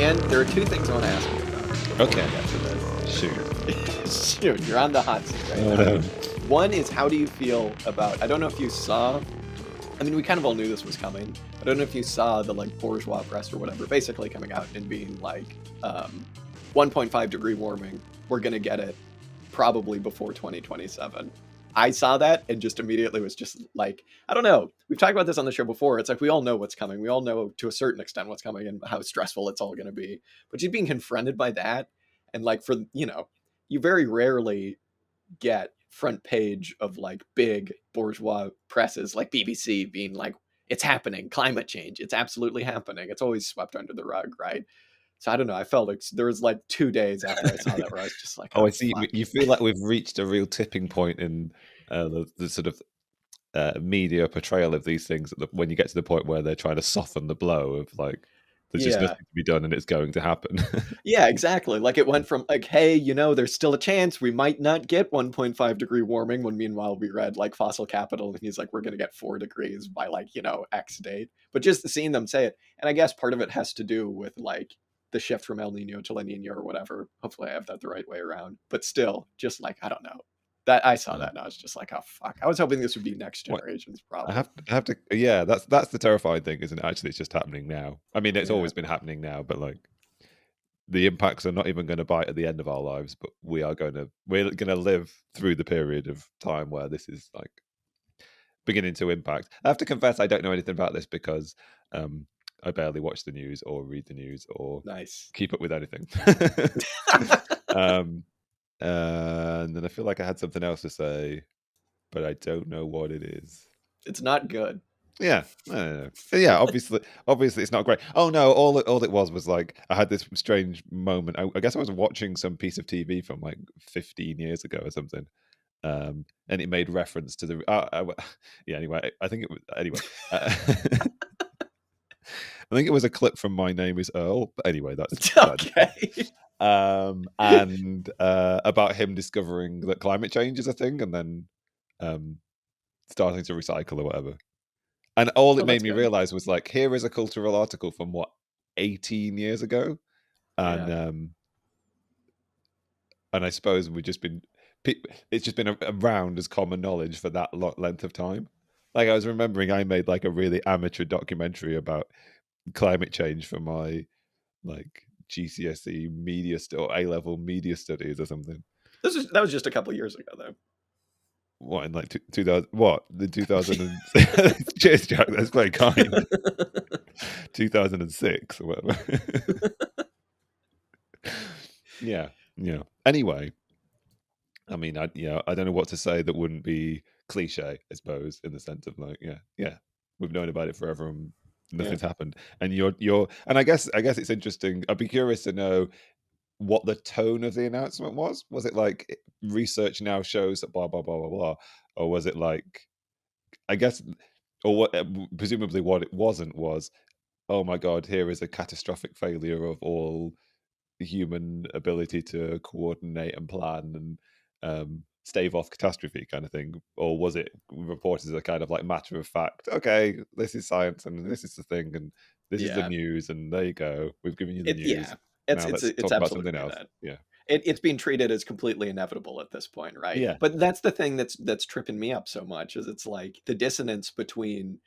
And there are two things I want to ask you about. Okay. After this. Shoot. Shoot, you're on the hot seat right now. No. One is, how do you feel about, I don't know if you saw, I mean, we kind of all knew this was coming. I don't know if you saw the like bourgeois press or whatever, basically coming out and being like, 1.5 degree warming, we're going to get it probably before 2027. I saw that and just immediately was just like, I don't know. We've talked about this on the show before. It's like, we all know what's coming. We all know to a certain extent what's coming and how stressful it's all going to be. But just being confronted by that, and like, for, you know, you very rarely get front page of like big bourgeois presses like BBC being like, it's happening, climate change, it's absolutely happening. It's always swept under the rug, right? So I don't know. I felt like there was like 2 days after I saw that where I was just like, I see. fuck. You feel like we've reached a real tipping point in the sort of media portrayal of these things. When you get to the point where they're trying to soften the blow of like, there's just nothing to be done and it's going to happen. Yeah, exactly. Like it went from like, hey, you know, there's still a chance we might not get 1.5 degree warming, when meanwhile we read like Fossil Capital and he's like, we're going to get 4 degrees by like, you know, X date. But just seeing them say it. And I guess part of it has to do with like the shift from El Nino to La Nina or whatever. Hopefully I have that the right way around. But still, just like, I don't know. That I saw that and I was just like, oh fuck. I was hoping this would be next generation's problem. I have to. Yeah, that's the terrifying thing, isn't it? Actually, it's just happening now. I mean, it's always been happening now, but like, the impacts are not even going to bite at the end of our lives, but we're going to live through the period of time where this is like beginning to impact. I have to confess, I don't know anything about this because I barely watch the news or read the news or keep up with anything. And then I feel like I had something else to say, but I don't know what it is. It's not good. Yeah, yeah. Obviously, it's not great. Oh no! All it was like I had this strange moment. I guess I was watching some piece of TV from like 15 years ago or something, and it made reference to the. Yeah. Anyway, I think it was anyway. I think it was a clip from My Name Is Earl. But anyway, that's okay. And about him discovering that climate change is a thing, and then starting to recycle or whatever. And all it made me realize was like, here is a cultural article from what, 18 years ago, and I suppose it's just been around as common knowledge for that length of time. Like I was remembering, I made like a really amateur documentary about climate change for my like GCSE media or A-level media studies or something. That was just a couple of years ago, though. What, in like 2000? What, the 2000? Cheers, Jack. That's very kind. 2006 or whatever. Yeah. Anyway, I mean, I don't know what to say that wouldn't be cliche, I suppose, in the sense of like, yeah, we've known about it forever and nothing's happened. And and I guess it's interesting. I'd be curious to know what the tone of the announcement was. Was it like, research now shows that blah blah blah blah blah, or was it like, I guess, or what? Presumably, what it wasn't was, oh my god, here is a catastrophic failure of all human ability to coordinate and plan and stave off catastrophe, kind of thing. Or was it reported as a kind of like matter of fact, okay, this is science and this is the thing and this is the news and there you go, we've given you the news. Yeah, it's talk about something else. Yeah, it's being treated as completely inevitable at this point, right? Yeah. But that's the thing that's tripping me up so much, is it's like the dissonance between,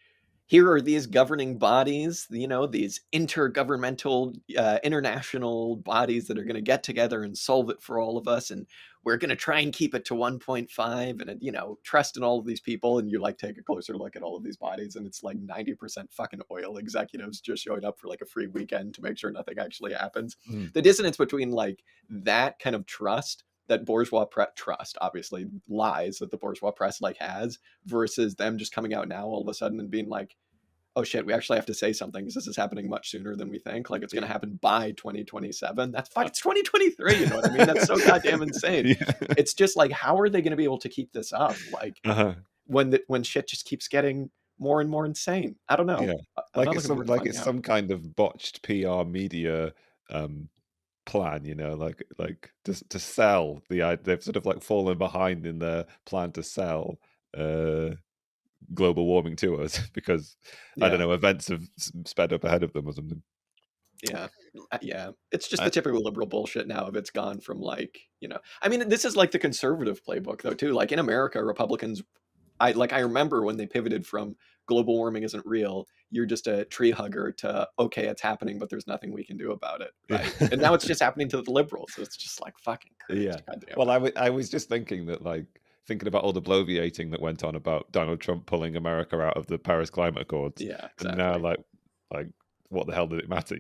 here are these governing bodies, you know, these intergovernmental, international bodies that are going to get together and solve it for all of us. And we're going to try and keep it to 1.5 and, you know, trust in all of these people. And you like take a closer look at all of these bodies and it's like 90% fucking oil executives just showing up for like a free weekend to make sure nothing actually happens. The dissonance between like that kind of trust that bourgeois press, trust obviously lies that the bourgeois press like has, versus them just coming out now all of a sudden and being like, oh shit, we actually have to say something because this is happening much sooner than we think. Like it's going to happen by 2027. That's fuck. It's 2023. You know what I mean? That's so goddamn insane. It's just like, how are they going to be able to keep this up? Like when shit just keeps getting more and more insane. I don't know. Like it's some kind of botched PR media plan, you know, like just to sell they've sort of like fallen behind in their plan to sell global warming to us because I don't know, events have sped up ahead of them or something. Yeah. Yeah. It's just the I, typical liberal bullshit now of it's gone from like, I mean, this is like the conservative playbook though too. Like in America, Republicans, I remember when they pivoted from global warming isn't real, you're just a tree hugger to okay, it's happening, but there's nothing we can do about it, right? And now it's yeah. just happening to the liberals. So it's just like fucking Yeah. Christ, goddamn Well, it. I was just thinking that, like, thinking about all the bloviating that went on about Donald Trump pulling America out of the Paris Climate Accords, Yeah, and now, exactly. like, what the hell did it matter,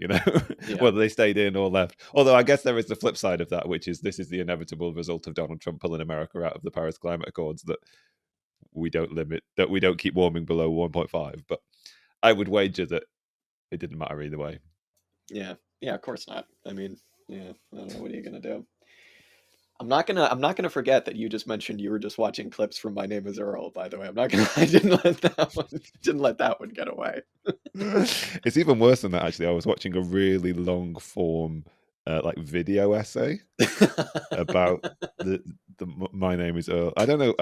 Yeah, whether they stayed in or left? Although I guess there is the flip side of that, which is this is the inevitable result of Donald Trump pulling America out of the Paris Climate Accords, that we don't keep warming below 1.5. But I would wager that it didn't matter either way. yeah, yeah. Of course not. I mean, yeah. I don't know. What are you gonna do? I'm not gonna forget that you just mentioned you were just watching clips from My Name Is Earl. By the way, I'm not gonna. I didn't let that one get away. It's even worse than that, actually. I was watching a really long form like video essay about My Name Is Earl. I don't know,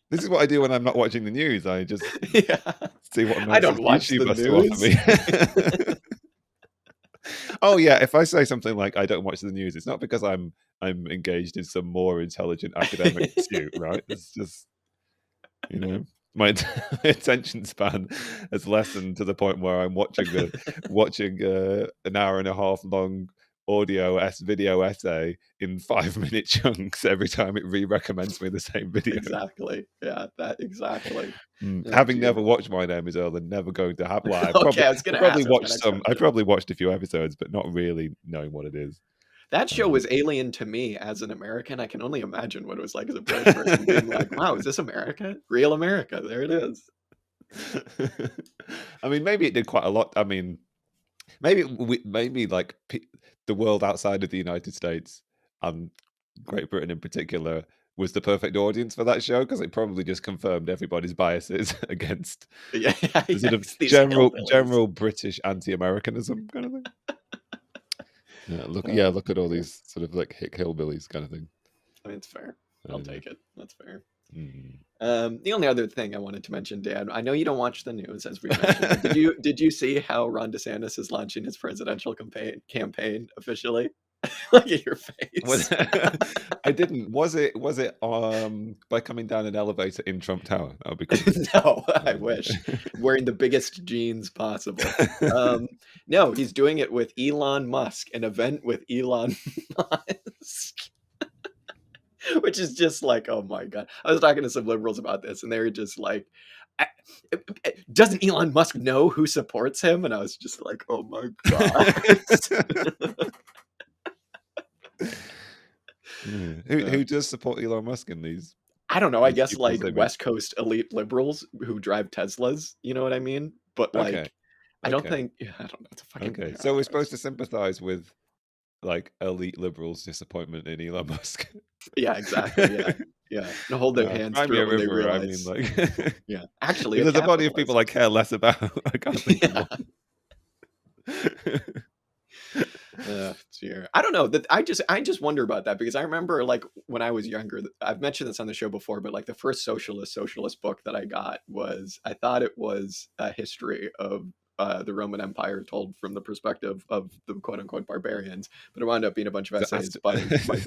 this is what I do when I'm not watching the news. I just Yeah, see what I don't nonsense watch YouTube the has to offer news. me. Oh yeah, if I say something like I don't watch the news, it's not because I'm engaged in some more intelligent academic pursuit, right? It's just, my attention span has lessened to the point where I'm watching an hour and a half long video essay in 5 minute chunks every time it recommends me the same video. Exactly. Yeah, that exactly. Oh, Having dear. never watched My Name Is Earl and never going to have, well, Okay, I was gonna ask. That was my next I question. probably watched a few episodes, but not really knowing what it is. That show Um, was alien to me as an American. I can only imagine what it was like as a British person being like, "Wow, is this America? Real America? There it is." I mean, maybe it did quite a lot. I mean, maybe like the world outside of the United States and Great Britain in particular was the perfect audience for that show, because it probably just confirmed everybody's biases against Yeah, the sort of yes, these hillbillies. general British anti-Americanism kind of thing. Uh, Look at all yeah. these sort of like hick hillbillies kind of thing. I mean, it's fair. I'll Anyway. take it. That's fair. Mm. The only other thing I wanted to mention, Dan, I know you don't watch the news, as we mentioned, but did you see how Ron DeSantis is launching his presidential campaign officially? Look at your face. I didn't. Was it by coming down an elevator in Trump Tower? That would be cool. No, I wish. Wearing the biggest jeans possible. No, he's doing it with Elon Musk, an event with Elon Musk. Which is just like, oh my God. I was talking to some liberals about this, and they were just like, "I- doesn't Elon Musk know who supports him?" And I was just like, oh my God. Who does support Elon Musk in I don't know. I these guess people's like image? West Coast elite liberals who drive Teslas. You know what I mean? But Okay, like, I don't okay, think, yeah, I don't know. It's a fucking, okay. yeah, So we're supposed to sympathize with like elite liberals' disappointment in Elon Musk. yeah, exactly. Yeah. Yeah. And hold their hands Cry me through a it when they river. I mean, realize, like, yeah, actually if a there's a body of people I capitalist. care less about, I can't think of Yeah. one. Dear. I don't know that I just wonder about that because I remember like when I was younger, I've mentioned this on the show before, but like the first socialist book that I got was I thought it was a history of the Roman Empire told from the perspective of the quote unquote barbarians, but it wound up being a bunch of So essays by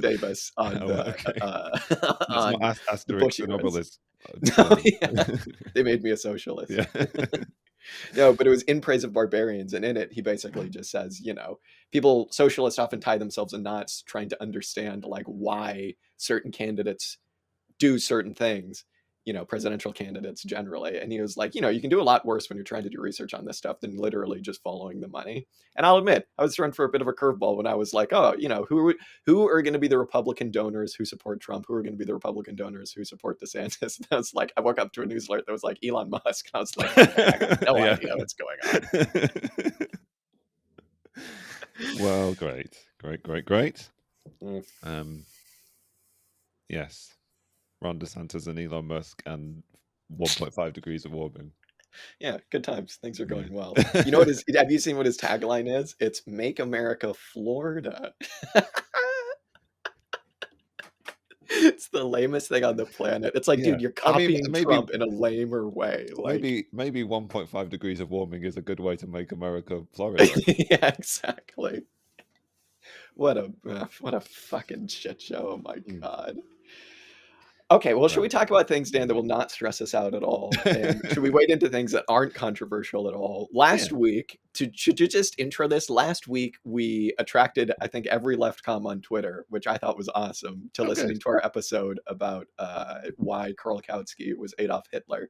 Davis on oh, the okay. That's not on the Asterix Bush and eras. Obelix. No, yeah, they made me a socialist. Yeah. No, but it was in praise of barbarians, and in it, he basically just says, people socialists often tie themselves in knots trying to understand like why certain candidates do certain things, presidential candidates generally. And he was like, you can do a lot worse when you're trying to do research on this stuff than literally just following the money. And I'll admit, I was thrown for a bit of a curveball when I was like, oh, who are going to be the Republican donors who support Trump? Who are going to be the Republican donors who support DeSantis? And I was like, I woke up to a news alert that was like Elon Musk. And I was like, okay, I got no Yeah. idea what's going on. Well, great. Mm. Yes. Ron DeSantis and Elon Musk and 1.5 degrees of warming. Yeah, good times. Things are going well. Yeah. You know what have you seen what his tagline is? It's Make America Florida. It's the lamest thing on the planet. It's like, Yeah. dude, you're I mean, copying maybe Trump in a lamer way. Like, maybe 1.5 degrees of warming is a good way to make America Florida. yeah, exactly. What a fucking shit show. Oh my Mm. God. Okay, well, should Right. we talk about things, Dan, that will not stress us out at all? And should we wade into things that aren't controversial at all? Yeah. Last week, to just intro this, last week we attracted, I think, every left com on Twitter, which I thought was awesome, to Oh, good. listening to our episode about why Karl Kautsky was Adolf Hitler.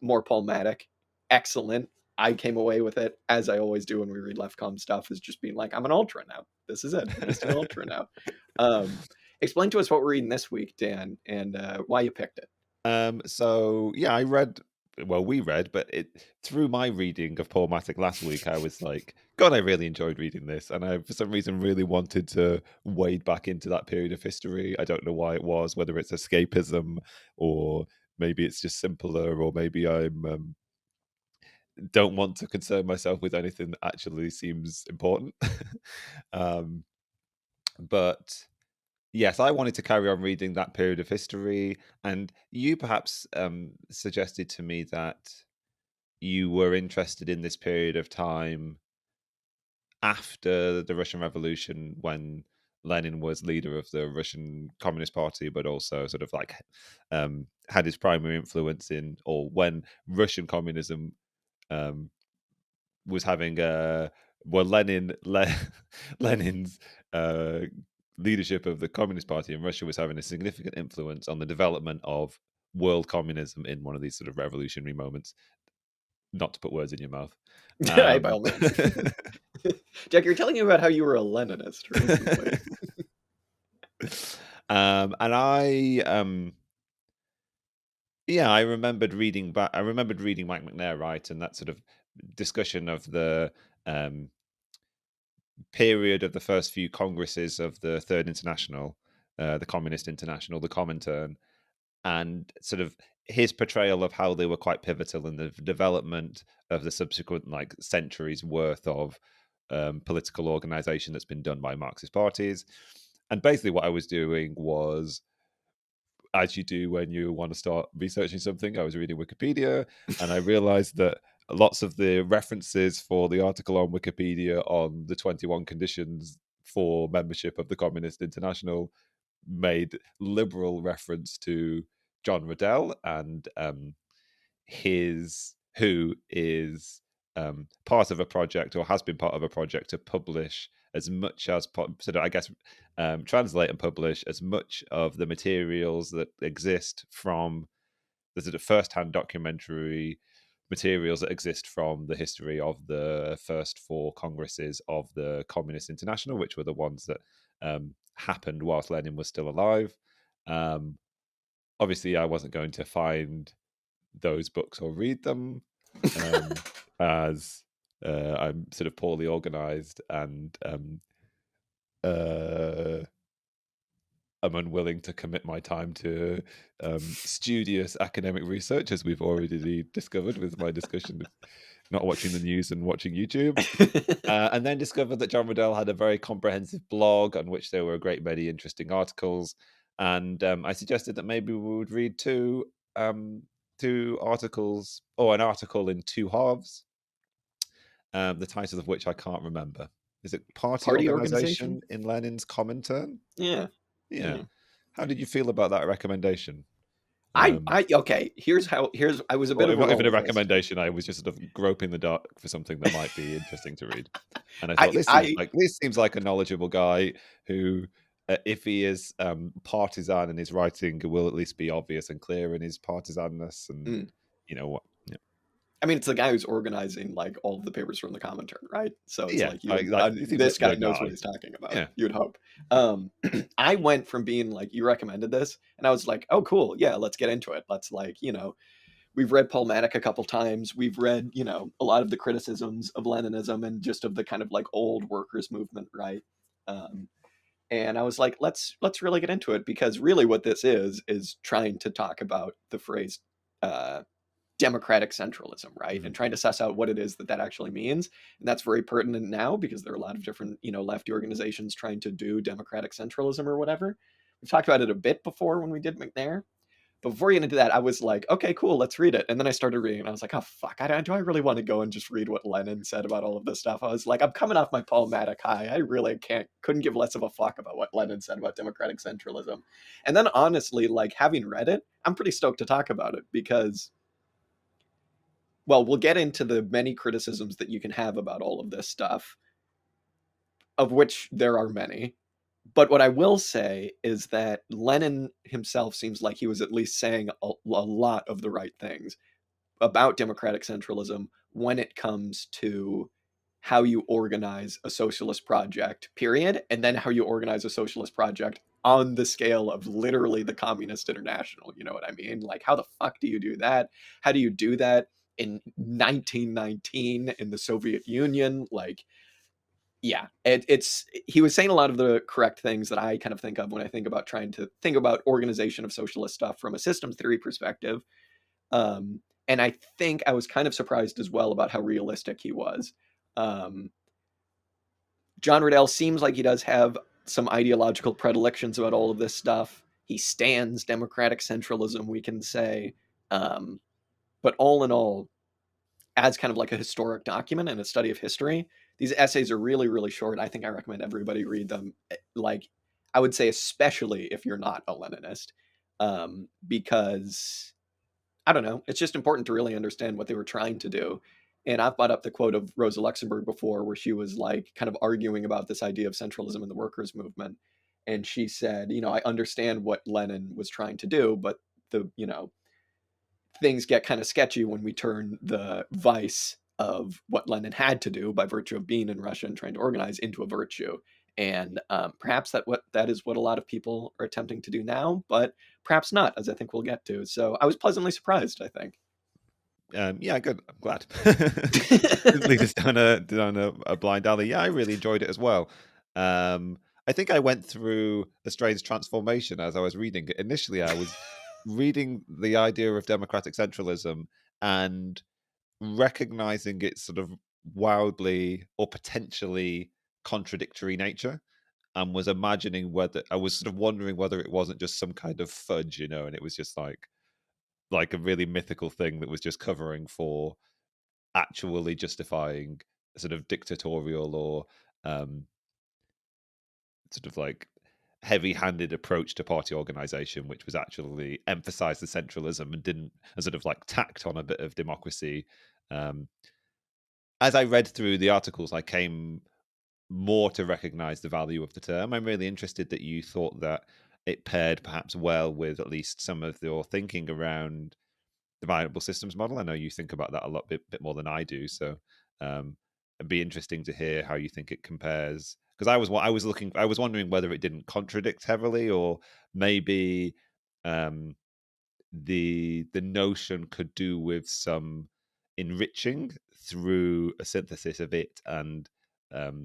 More Palmatic, excellent. I came away with it, as I always do when we read leftcom stuff, is just being like, I'm an ultra now. This is it. I'm just an ultra now. Explain to us what we're reading this week, Dan, and why you picked it. So yeah, we read, but through my reading of Paul Matic last week, I was like, God, I really enjoyed reading this, and I, for some reason, really wanted to wade back into that period of history. I don't know why it was, whether it's escapism or maybe it's just simpler, or maybe I'm don't want to concern myself with anything that actually seems important. um, but yes, I wanted to carry on reading that period of history, and you perhaps suggested to me that you were interested in this period of time after the Russian Revolution, when Lenin was leader of the Russian Communist Party, but also sort of like had his primary influence in, or when Russian communism um, was having Lenin's uh, leadership of the Communist Party in Russia was having a significant influence on the development of world communism in one of these sort of revolutionary moments. Not to put words in your mouth. Hey, by all means. Jack, you're telling me about how you were a Leninist recently. And I remembered reading Mike McNair, right, and that sort of discussion of the period of the first few congresses of the Third International, the Communist International, the Comintern, and sort of his portrayal of how they were quite pivotal in the development of the subsequent like centuries worth of political organization that's been done by Marxist parties. And basically, what I was doing was, as you do when you want to start researching something, I was reading Wikipedia, and I realized that lots of the references for the article on Wikipedia on the 21 conditions for membership of the Communist International made liberal reference to John Riddell and who is part of a project, or has been part of a project, to publish as much as sort of, I guess, translate and publish as much of the materials that exist from the sort of first-hand documentary materials that exist from the history of the first four congresses of the Communist International, which were the ones that happened whilst Lenin was still alive. Obviously, I wasn't going to find those books or read them, as I'm sort of poorly organized and I'm unwilling to commit my time to studious academic research, as we've already discovered with my discussion with not watching the news and watching YouTube. And then discovered that John Riddell had a very comprehensive blog on which there were a great many interesting articles. And I suggested that maybe we would read two articles, or an article in two halves, the titles of which I can't remember. Is it Party Party organization? Organization in Lenin's Comintern? Yeah. Yeah. Yeah. How did you feel about that recommendation? Okay. Here's I was a bit Well, of a not even a roller coaster. recommendation. I was just sort of groping the dark for something that might be interesting to read, and I thought I this seems like a knowledgeable guy who, if he is partisan in his writing, will at least be obvious and clear in his partisanness, and mm. you know what? Yeah, I mean, it's the guy who's organizing like all of the papers from the Comintern, right? So it's yeah, like you he seems like this guy the knows what guy. he's talking about. Yeah, You would hope. I went from being like, you recommended this, and I was like, oh, cool, yeah, let's get into it. Let's we've read Paul Matic a couple times. We've read a lot of the criticisms of Leninism and just of the kind of like old workers movement, right? And I was like, let's really get into it, because really what this is trying to talk about the phrase uh, democratic centralism, right? mm-hmm. And trying to suss out what it is that actually means. And that's very pertinent now, because there are a lot of different, lefty organizations trying to do democratic centralism or whatever. we've talked about it a bit before when we did McNair. But before we get into that, I was like, okay, cool, let's read it. And then I started reading, and I was like, oh fuck, do I really want to go and just read what Lenin said about all of this stuff? I was like, I'm coming off my Paul Maddock high. I really couldn't give less of a fuck about what Lenin said about democratic centralism. And then honestly, like having read it, I'm pretty stoked to talk about it because, well, we'll get into the many criticisms that you can have about all of this stuff, of which there are many. But what I will say is that Lenin himself seems like he was at least saying a lot of the right things about democratic centralism when it comes to how you organize a socialist project, period, and then how you organize a socialist project on the scale of literally the Communist International. You know what I mean? Like, how the fuck do you do that? How do you do that in 1919 in the Soviet Union? Like, yeah, it's he was saying a lot of the correct things that I kind of think of when I think about trying to think about organization of socialist stuff from a systems theory perspective. And I think I was kind of surprised as well about how realistic he was. Um, John Riddell seems like he does have some ideological predilections about all of this stuff. He stands democratic centralism, we can say. Um, but all in all, as kind of like a historic document and a study of history, these essays are really, really short. I think I recommend everybody read them. Like, I would say, especially if you're not a Leninist, because I don't know, it's just important to really understand what they were trying to do. And I've brought up the quote of Rosa Luxemburg before, where she was like kind of arguing about this idea of centralism in the workers' movement. And she said, I understand what Lenin was trying to do, but things get kind of sketchy when we turn the vice of what Lenin had to do by virtue of being in Russia and trying to organize into a virtue. And perhaps that is what a lot of people are attempting to do now, but perhaps not, as I think we'll get to. So I was pleasantly surprised, I think. Yeah, good. I'm glad. Didn't lead us down a blind alley. Yeah, I really enjoyed it as well. I think I went through a strange transformation as I was reading it. Initially, I was reading the idea of democratic centralism and recognizing its sort of wildly or potentially contradictory nature, and was imagining whether I was sort of wondering whether it wasn't just some kind of fudge, and it was just like a really mythical thing that was just covering for actually justifying a sort of dictatorial or um, sort of like heavy-handed approach to party organization, which was actually emphasized the centralism and didn't and sort of like tacked on a bit of democracy. Um, as I read through the articles, I came more to recognize the value of the term. I'm really interested that you thought that it paired perhaps well with at least some of your thinking around the viable systems model. I know you think about that a bit more than I do. So it'd be interesting to hear how you think it compares. Because I was wondering whether it didn't contradict heavily, or maybe um, the notion could do with some enriching through a synthesis of it and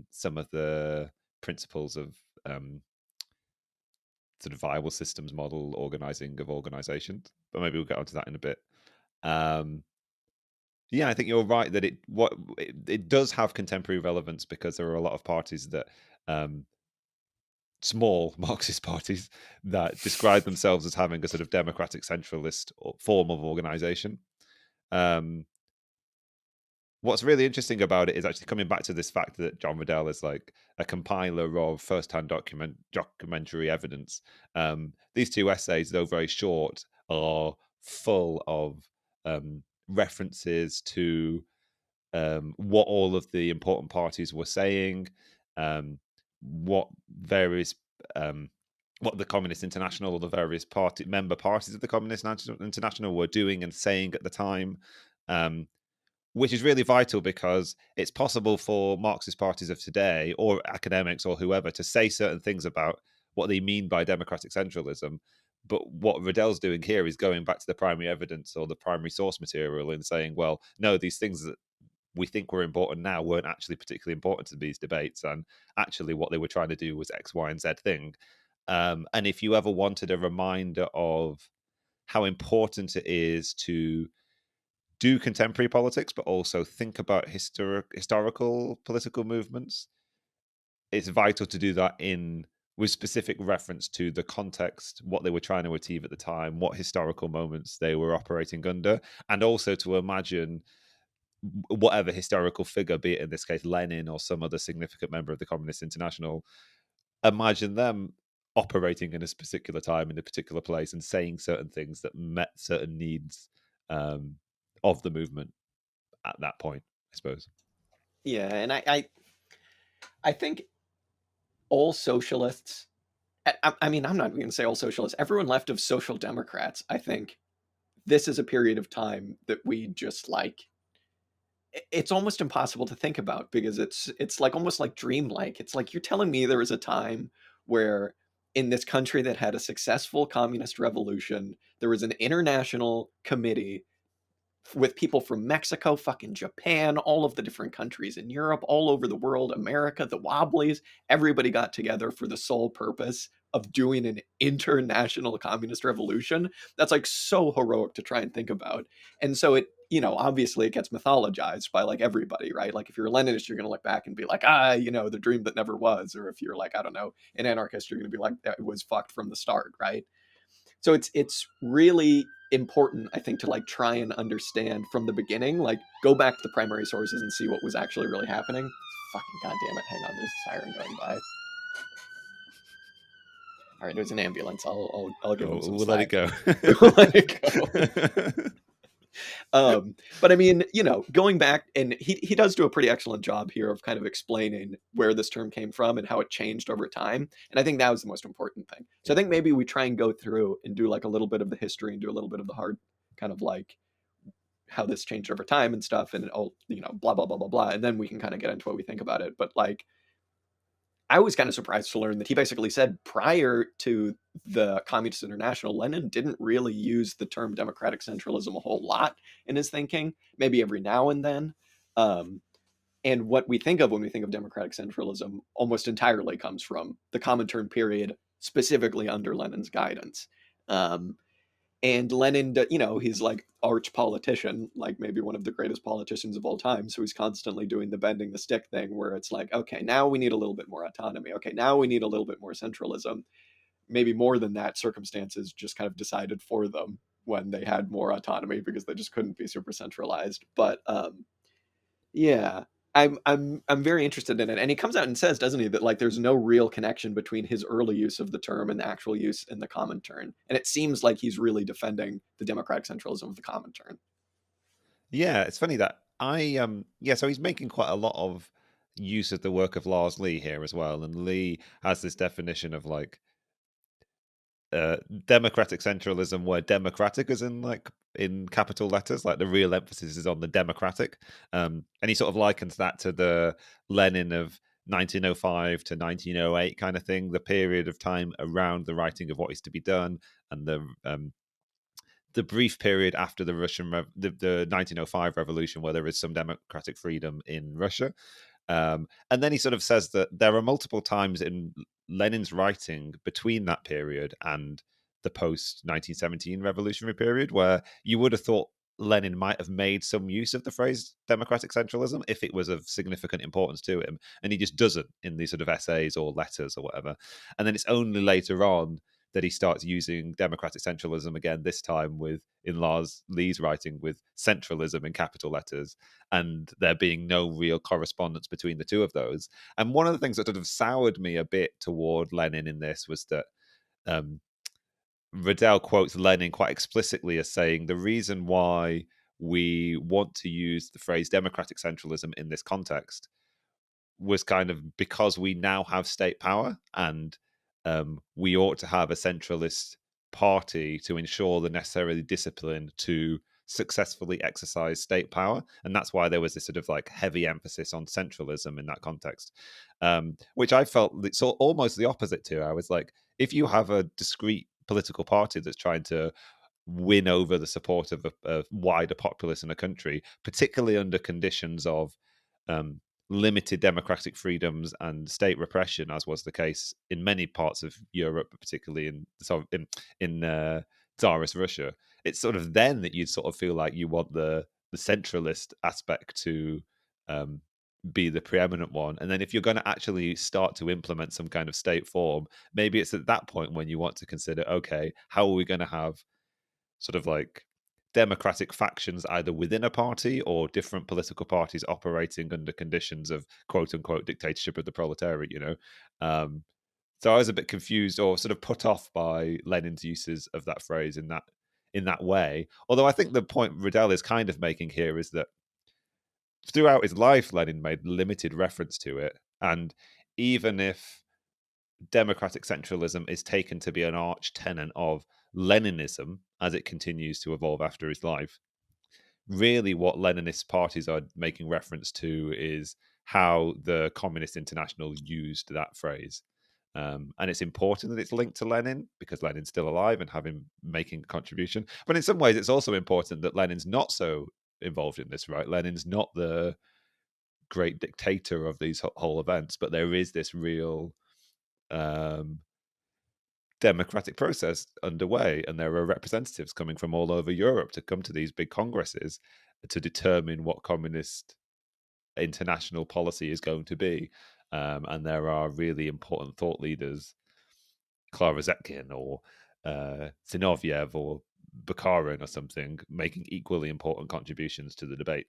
some of the principles of sort of viable systems model organizing of organizations. But maybe we'll get onto that in a bit. Um, yeah, I think you're right that it does have contemporary relevance because there are a lot of parties that small Marxist parties that describe themselves as having a sort of democratic centralist form of organization. Um, what's really interesting about it is actually coming back to this fact that John Riddell is like a compiler of first-hand documentary evidence. These two essays, though very short, are full of references to what all of the important parties were saying, what various what the Communist International or the various member parties of the Communist International were doing and saying at the time. Which is really vital because it's possible for Marxist parties of today or academics or whoever to say certain things about what they mean by democratic centralism. But what Riddell's doing here is going back to the primary evidence or the primary source material and saying, well, no, these things that we think were important now weren't actually particularly important to these debates. And actually, what they were trying to do was X, Y, and Z thing. And if you ever wanted a reminder of how important it is to do contemporary politics, but also think about historical political movements, it's vital to do that in with specific reference to the context, what they were trying to achieve at the time, what historical moments they were operating under, and also to imagine whatever historical figure, be it in this case Lenin or some other significant member of the Communist International, imagine them operating in a particular time in a particular place and saying certain things that met certain needs of the movement at that point, I suppose. Yeah, and I think all socialists. I mean, I'm not even going to say all socialists. Everyone left of social democrats. I think this is a period of time that we just like. It's almost impossible to think about because it's like almost like dreamlike. It's like you're telling me there was a time where in this country that had a successful communist revolution, there was an international committee with people from Mexico, fucking Japan, all of the different countries in Europe, all over the world, America, the Wobblies, everybody got together for the sole purpose of doing an international communist revolution. That's like so heroic to try and think about. And so it, obviously it gets mythologized by like everybody, right? Like if you're a Leninist, you're going to look back and be like, the dream that never was. Or if you're like, I don't know, an anarchist, you're going to be like, that was fucked from the start, right? So it's really important, I think, to like try and understand from the beginning, like go back to the primary sources and see what was actually really happening. Fucking goddamn it! Hang on, there's a siren going by. All right, there's an ambulance. I'll give him some We'll let it slack. go. Let it go. But I mean, going back, and he does do a pretty excellent job here of kind of explaining where this term came from and how it changed over time. And I think that was the most important thing. So I think maybe we try and go through and do like a little bit of the history and do a little bit of the hard kind of like how this changed over time and stuff, and all blah blah blah blah blah, and then we can kind of get into what we think about it. But like I was kind of surprised to learn that he basically said prior to the Communist International, Lenin didn't really use the term democratic centralism a whole lot in his thinking, maybe every now and then. Um, and what we think of when we think of democratic centralism almost entirely comes from the Comintern period, specifically under Lenin's guidance. Um, and Lenin, he's like arch politician, like maybe one of the greatest politicians of all time. So he's constantly doing the bending the stick thing where it's like, okay, now we need a little bit more autonomy. Okay, now we need a little bit more centralism. Maybe more than that, circumstances just kind of decided for them when they had more autonomy because they just couldn't be super centralized. But yeah, I'm very interested in it. And he comes out and says, doesn't he, that like there's no real connection between his early use of the term and the actual use in the Comintern. And it seems like he's really defending the democratic centralism of the Comintern. Yeah, it's funny that so he's making quite a lot of use of the work of Lars Lee here as well. And Lee has this definition of like democratic centralism where democratic is in like in capital letters, like the real emphasis is on the democratic, and he sort of likens that to the Lenin of 1905 to 1908 kind of thing, the period of time around the writing of what is to be done, and the brief period after the the 1905 revolution where there is some democratic freedom in Russia. And then he sort of says that there are multiple times in Lenin's writing between that period and the post 1917 revolutionary period where you would have thought Lenin might have made some use of the phrase democratic centralism if it was of significant importance to him. And he just doesn't in these sort of essays or letters or whatever. And then it's only later on that he starts using democratic centralism again, this time with in Lars Lee's writing with centralism in capital letters, and there being no real correspondence between the two of those. And one of the things that sort of soured me a bit toward Lenin in this was that um, Riddell quotes Lenin quite explicitly as saying the reason why we want to use the phrase democratic centralism in this context was kind of because we now have state power, and we ought to have a centralist party to ensure the necessary discipline to successfully exercise state power. And that's why there was this sort of like heavy emphasis on centralism in that context, which I felt it's almost the opposite to. I was like, if you have a discrete political party that's trying to win over the support of a wider populace in a country, particularly under conditions of um, limited democratic freedoms and state repression, as was the case in many parts of Europe, particularly in Tsarist Russia. It's sort of then that you'd sort of feel like you want the centralist aspect to um, be the preeminent one. And then if you're going to actually start to implement some kind of state form, maybe it's at that point when you want to consider, okay, how are we going to have sort of like democratic factions either within a party or different political parties operating under conditions of quote unquote dictatorship of the proletariat, so I was a bit confused or sort of put off by Lenin's uses of that phrase in that way. Although I think the point Riddell is kind of making here is that throughout his life, Lenin made limited reference to it. And even if democratic centralism is taken to be an arch tenet of Leninism as it continues to evolve after his life, really what Leninist parties are making reference to is how the Communist International used that phrase. And it's important that it's linked to Lenin because Lenin's still alive and making a contribution. But in some ways, it's also important that Lenin's not so involved in this, right? Lenin's not the great dictator of these whole events, but there is this real democratic process underway, and there are representatives coming from all over Europe to come to these big congresses to determine what communist international policy is going to be. And there are really important thought leaders, Clara Zetkin or Zinoviev or Bukharin or something, making equally important contributions to the debate.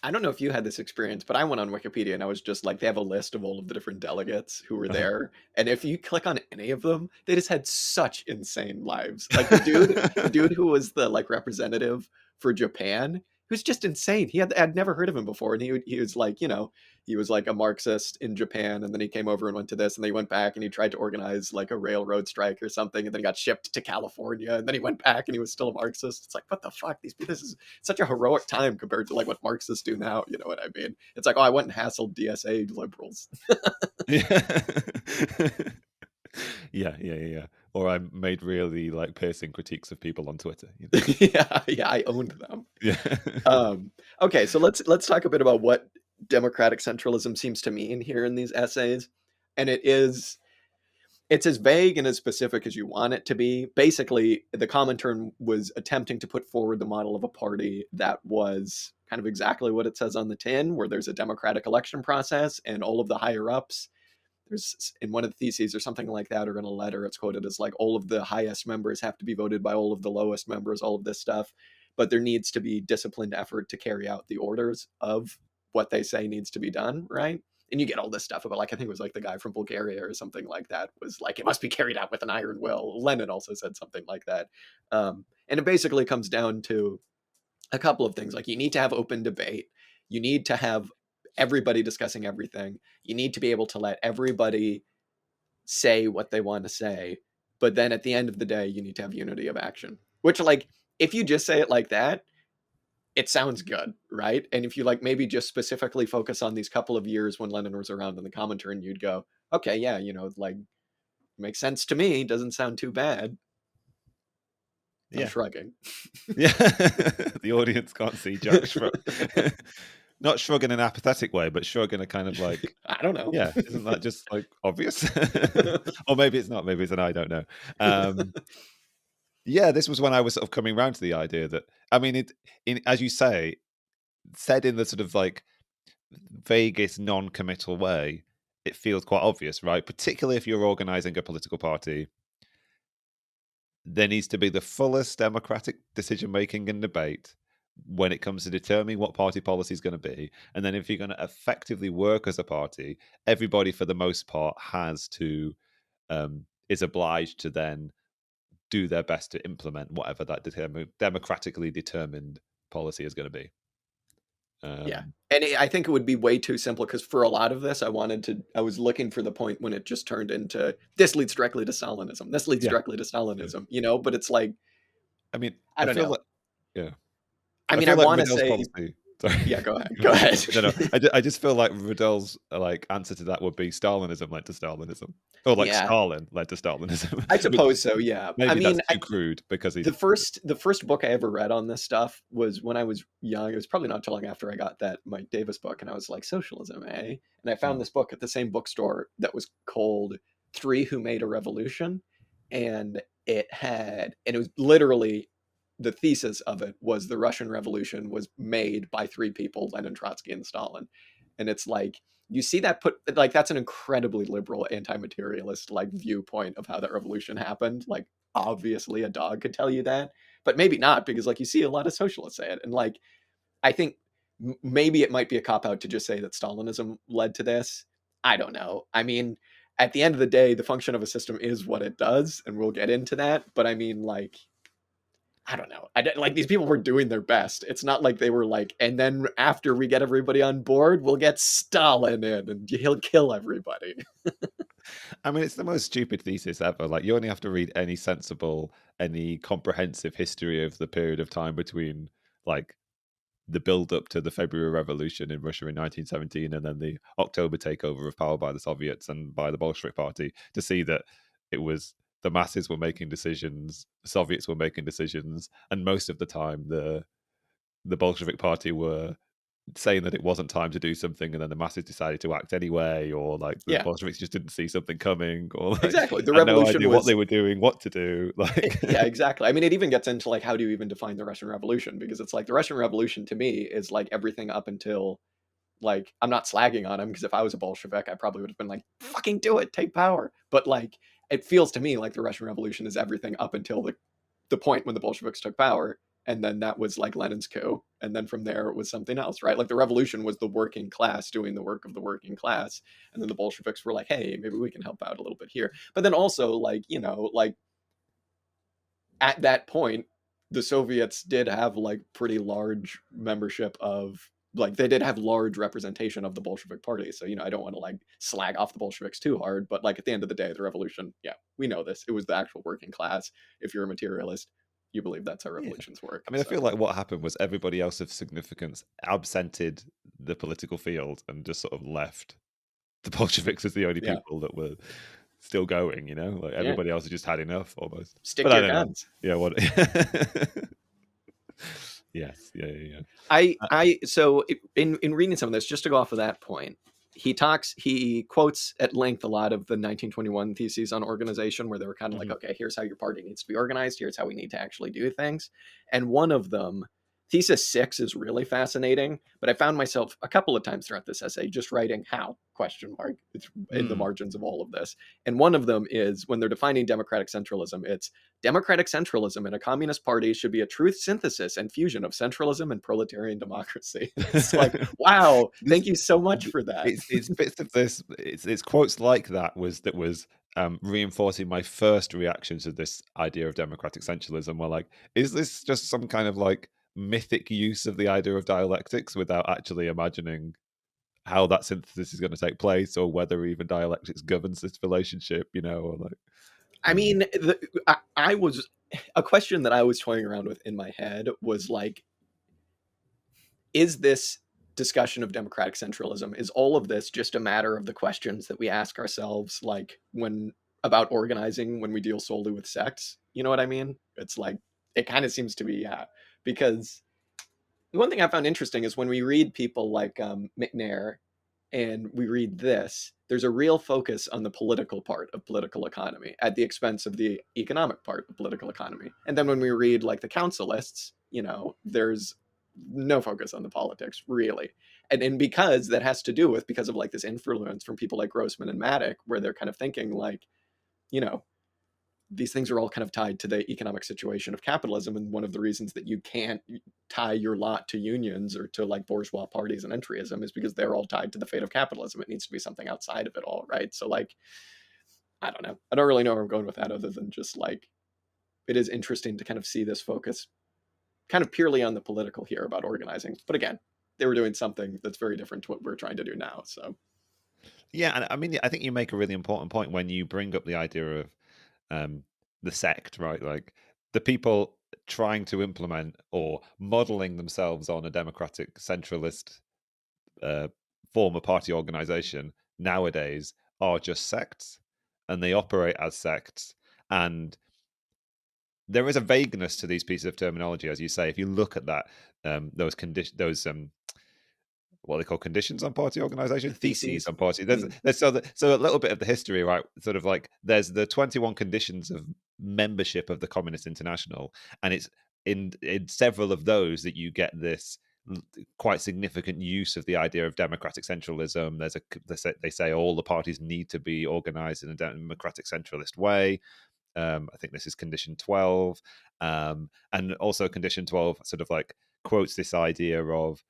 I don't know if you had this experience, but I went on Wikipedia and I was just like, they have a list of all of the different delegates who were there. And if you click on any of them, they just had such insane lives. Like the dude who was the like representative for Japan, who's just insane. I'd never heard of him before. And he was like, he was like a Marxist in Japan. And then he came over and went to this, and then he went back and he tried to organize like a railroad strike or something. And then he got shipped to California. And then he went back and he was still a Marxist. It's like, what the fuck? This is such a heroic time compared to like what Marxists do now. You know what I mean? It's like, oh, I went and hassled DSA liberals. Yeah. Or I made really like piercing critiques of people on Twitter. Yeah, I owned them. Yeah. Okay, so let's talk a bit about what democratic centralism seems to mean here in these essays, and it's as vague and as specific as you want it to be. Basically, the Comintern was attempting to put forward the model of a party that was kind of exactly what it says on the tin, where there's a democratic election process and all of the higher ups. There's in one of the theses or something like that, or in a letter, it's quoted as like all of the highest members have to be voted by all of the lowest members, all of this stuff. But there needs to be disciplined effort to carry out the orders of what they say needs to be done, right? And you get all this stuff about, like, I think it was like the guy from Bulgaria or something like that was like, it must be carried out with an iron will. Lenin also said something like that. And it basically comes down to a couple of things. Like, you need to have open debate. You need to have everybody discussing everything. You need to be able to let everybody say what they want to say. But then at the end of the day, you need to have unity of action, which, like, if you just say it like that, it sounds good, right? And if you like maybe just specifically focus on these couple of years when Lenin was around in the Comintern, you'd go, okay, yeah, like, makes sense to me. Doesn't sound too bad. I'm shrugging. Yeah. The audience can't see Jack shrug. Not shrug in an apathetic way, but shrug in a kind of like, I don't know. yeah, isn't that just like obvious? Or maybe it's not. Maybe it's an I don't know. Yeah, this was when I was sort of coming around to the idea that, I mean, as you say, said in the sort of like vaguest non-committal way, it feels quite obvious, right? Particularly if you're organizing a political party, there needs to be the fullest democratic decision making and debate when it comes to determining what party policy is going to be. And then if you're going to effectively work as a party, everybody for the most part is obliged to then do their best to implement whatever that democratically determined policy is going to be. Yeah. And I think it would be way too simple, because for a lot of this, I was looking for the point when it just turned into, this leads directly to Stalinism. This leads directly to Stalinism, but it's like, I mean, I don't know. Like, yeah. I mean, I want to say, policy. Sorry. Yeah, go ahead. Go ahead. No, I just feel like Riddell's like answer to that would be Stalinism led to Stalinism, or like Stalin led to Stalinism. I suppose so. Yeah. Maybe I mean, that's too crude because the first book I ever read on this stuff was when I was young. It was probably not too long after I got that Mike Davis book, and I was like, socialism, eh? And I found this book at the same bookstore that was called Three Who Made a Revolution, and it was literally the thesis of it was the Russian Revolution was made by three people, Lenin, Trotsky, and Stalin. And it's like, you see that put, like, that's an incredibly liberal anti-materialist like viewpoint of how that revolution happened. Like, obviously a dog could tell you that, but maybe not, because like you see a lot of socialists say it. And like, I think maybe it might be a cop out to just say that Stalinism led to this. I don't know. I mean, at the end of the day, the function of a system is what it does, and we'll get into that. But I mean, like, I don't know. Like, these people were doing their best. It's not like they were like, and then after we get everybody on board, we'll get Stalin in and he'll kill everybody. I mean, it's the most stupid thesis ever. Like, you only have to read any sensible, any comprehensive history of the period of time between, like, the build-up to the February Revolution in Russia in 1917 and then the October takeover of power by the Soviets and by the Bolshevik Party to see that it was the masses were making decisions, the Soviets were making decisions, and most of the time the Bolshevik Party were saying that it wasn't time to do something, and then the masses decided to act anyway, or like the Yeah, Bolsheviks just didn't see something coming, or like exactly. The had no revolution idea what was, they were doing, what to do. Like, yeah, exactly. I mean, it even gets into like, how do you even define the Russian Revolution? Because it's like the Russian Revolution to me is like everything up until, like, I'm not slagging on him, because if I was a Bolshevik, I probably would have been like, fucking do it, take power. But like, it feels to me like the Russian Revolution is everything up until the point when the Bolsheviks took power. And then that was like Lenin's coup. And then from there, it was something else, right? Like, the revolution was the working class doing the work of the working class. And then the Bolsheviks were like, hey, maybe we can help out a little bit here. But then also, like, you know, like, at that point, the Soviets did have like pretty large membership of, like, they did have large representation of the Bolshevik party. So, you know, I don't want to like slag off the Bolsheviks too hard, but like, at the end of the day, the revolution, yeah, we know this. It was the actual working class. If you're a materialist, you believe that's how yeah. revolutions work. I mean, I feel So, like what happened was everybody else of significance absented the political field and just sort of left the Bolsheviks as the only yeah, people that were still going, you know? Like, yeah, everybody else had just had enough almost. stick But to I your don't know. guns. Yeah, what? Yes, yeah, yeah, yeah. So in reading some of this, just to go off of that point, he quotes at length a lot of the 1921 theses on organization, where they were kind of like, Mhm. okay, here's how your party needs to be organized, here's how we need to actually do things. And one of them, thesis 6, is really fascinating, but I found myself a couple of times throughout this essay just writing how question mark it's in the Mm. margins of all of this. And one of them is, when they're defining democratic centralism, it's democratic centralism in a communist party should be a truth synthesis and fusion of centralism and proletarian democracy. It's like, wow, This thank you so much for that. it's bits of this, it's quotes like that was reinforcing my first reaction to this idea of democratic centralism, where like, is this just some kind of like mythic use of the idea of dialectics without actually imagining how that synthesis is going to take place, or whether even dialectics governs this relationship, you know, or like, I mean, I was, a question that I was toying around with in my head was like, is this discussion of democratic centralism, is all of this just a matter of the questions that we ask ourselves, like, when about organizing, when we deal solely with sects? You know what I mean? It's like, it kind of seems to be, yeah. Because one thing I found interesting is when we read people like McNair, and we read this, there's a real focus on the political part of political economy at the expense of the economic part of political economy. And then when we read like the councilists, you know, there's no focus on the politics really. And because that has to do with, because of like this influence from people like Grossman and Maddock, where they're kind of thinking like, you know, these things are all kind of tied to the economic situation of capitalism. And one of the reasons that you can't tie your lot to unions or to like bourgeois parties and entryism is because they're all tied to the fate of capitalism. It needs to be something outside of it all, right? So like, I don't know. I don't really know where I'm going with that, other than just like, it is interesting to kind of see this focus kind of purely on the political here about organizing. But again, they were doing something that's very different to what we're trying to do now. So yeah. And I mean, I think you make a really important point when you bring up the idea of um, the sect, right? Like, the people trying to implement or modeling themselves on a democratic centralist uh, form of party organization nowadays are just sects, and they operate as sects. And there is a vagueness to these pieces of terminology, as you say. If you look at that, those conditions, those what they call conditions on party organization, theses theses. on party. There's so a little bit of the history, right? Sort of like, there's the 21 conditions of membership of the Communist International, and it's in several of those that you get this quite significant use of the idea of democratic centralism. They say all the parties need to be organized in a democratic centralist way. I think this is condition 12. And also condition 12 sort of like quotes this idea of,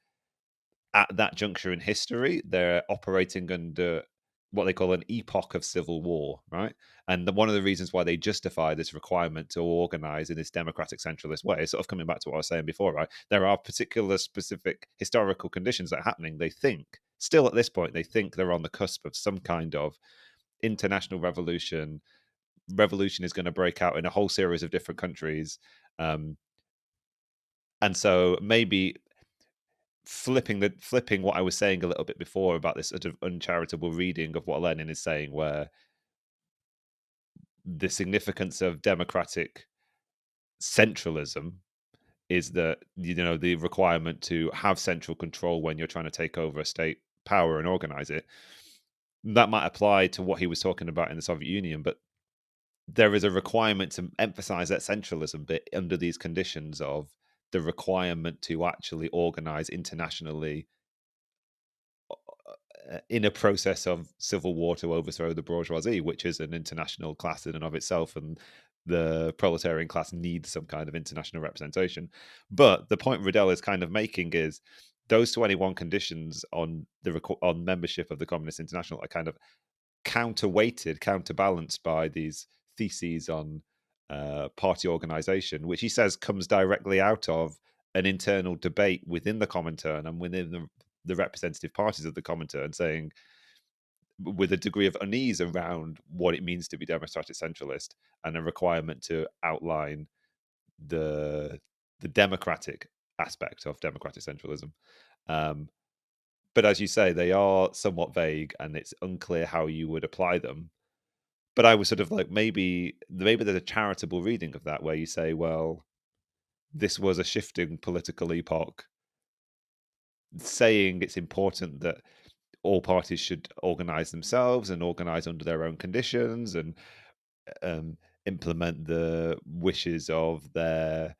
at that juncture in history, they're operating under what they call an epoch of civil war, right? And one of the reasons why they justify this requirement to organize in this democratic centralist way, sort of coming back to what I was saying before, right? There are particular specific historical conditions that are happening. They think, still at this point, they think they're on the cusp of some kind of international revolution. Revolution is going to break out in a whole series of different countries. And so maybe flipping what I was saying a little bit before about this sort of uncharitable reading of what Lenin is saying, where the significance of democratic centralism is that, you know, the requirement to have central control when you're trying to take over a state power and organize it. That might apply to what he was talking about in the Soviet Union, but there is a requirement to emphasize that centralism bit under these conditions of the requirement to actually organize internationally in a process of civil war to overthrow the bourgeoisie, which is an international class in and of itself, and the proletarian class needs some kind of international representation. But the point Riddell is kind of making is those 21 conditions on on membership of the Communist International are kind of counterbalanced by these theses on party organization, which he says comes directly out of an internal debate within the Comintern and within the representative parties of the Comintern, saying, with a degree of unease around what it means to be democratic centralist and a requirement to outline the democratic aspect of democratic centralism. But as you say, they are somewhat vague and it's unclear how you would apply them. But I was sort of like, maybe there's a charitable reading of that where you say, well, this was a shifting political epoch, saying it's important that all parties should organize themselves and organize under their own conditions and implement the wishes of their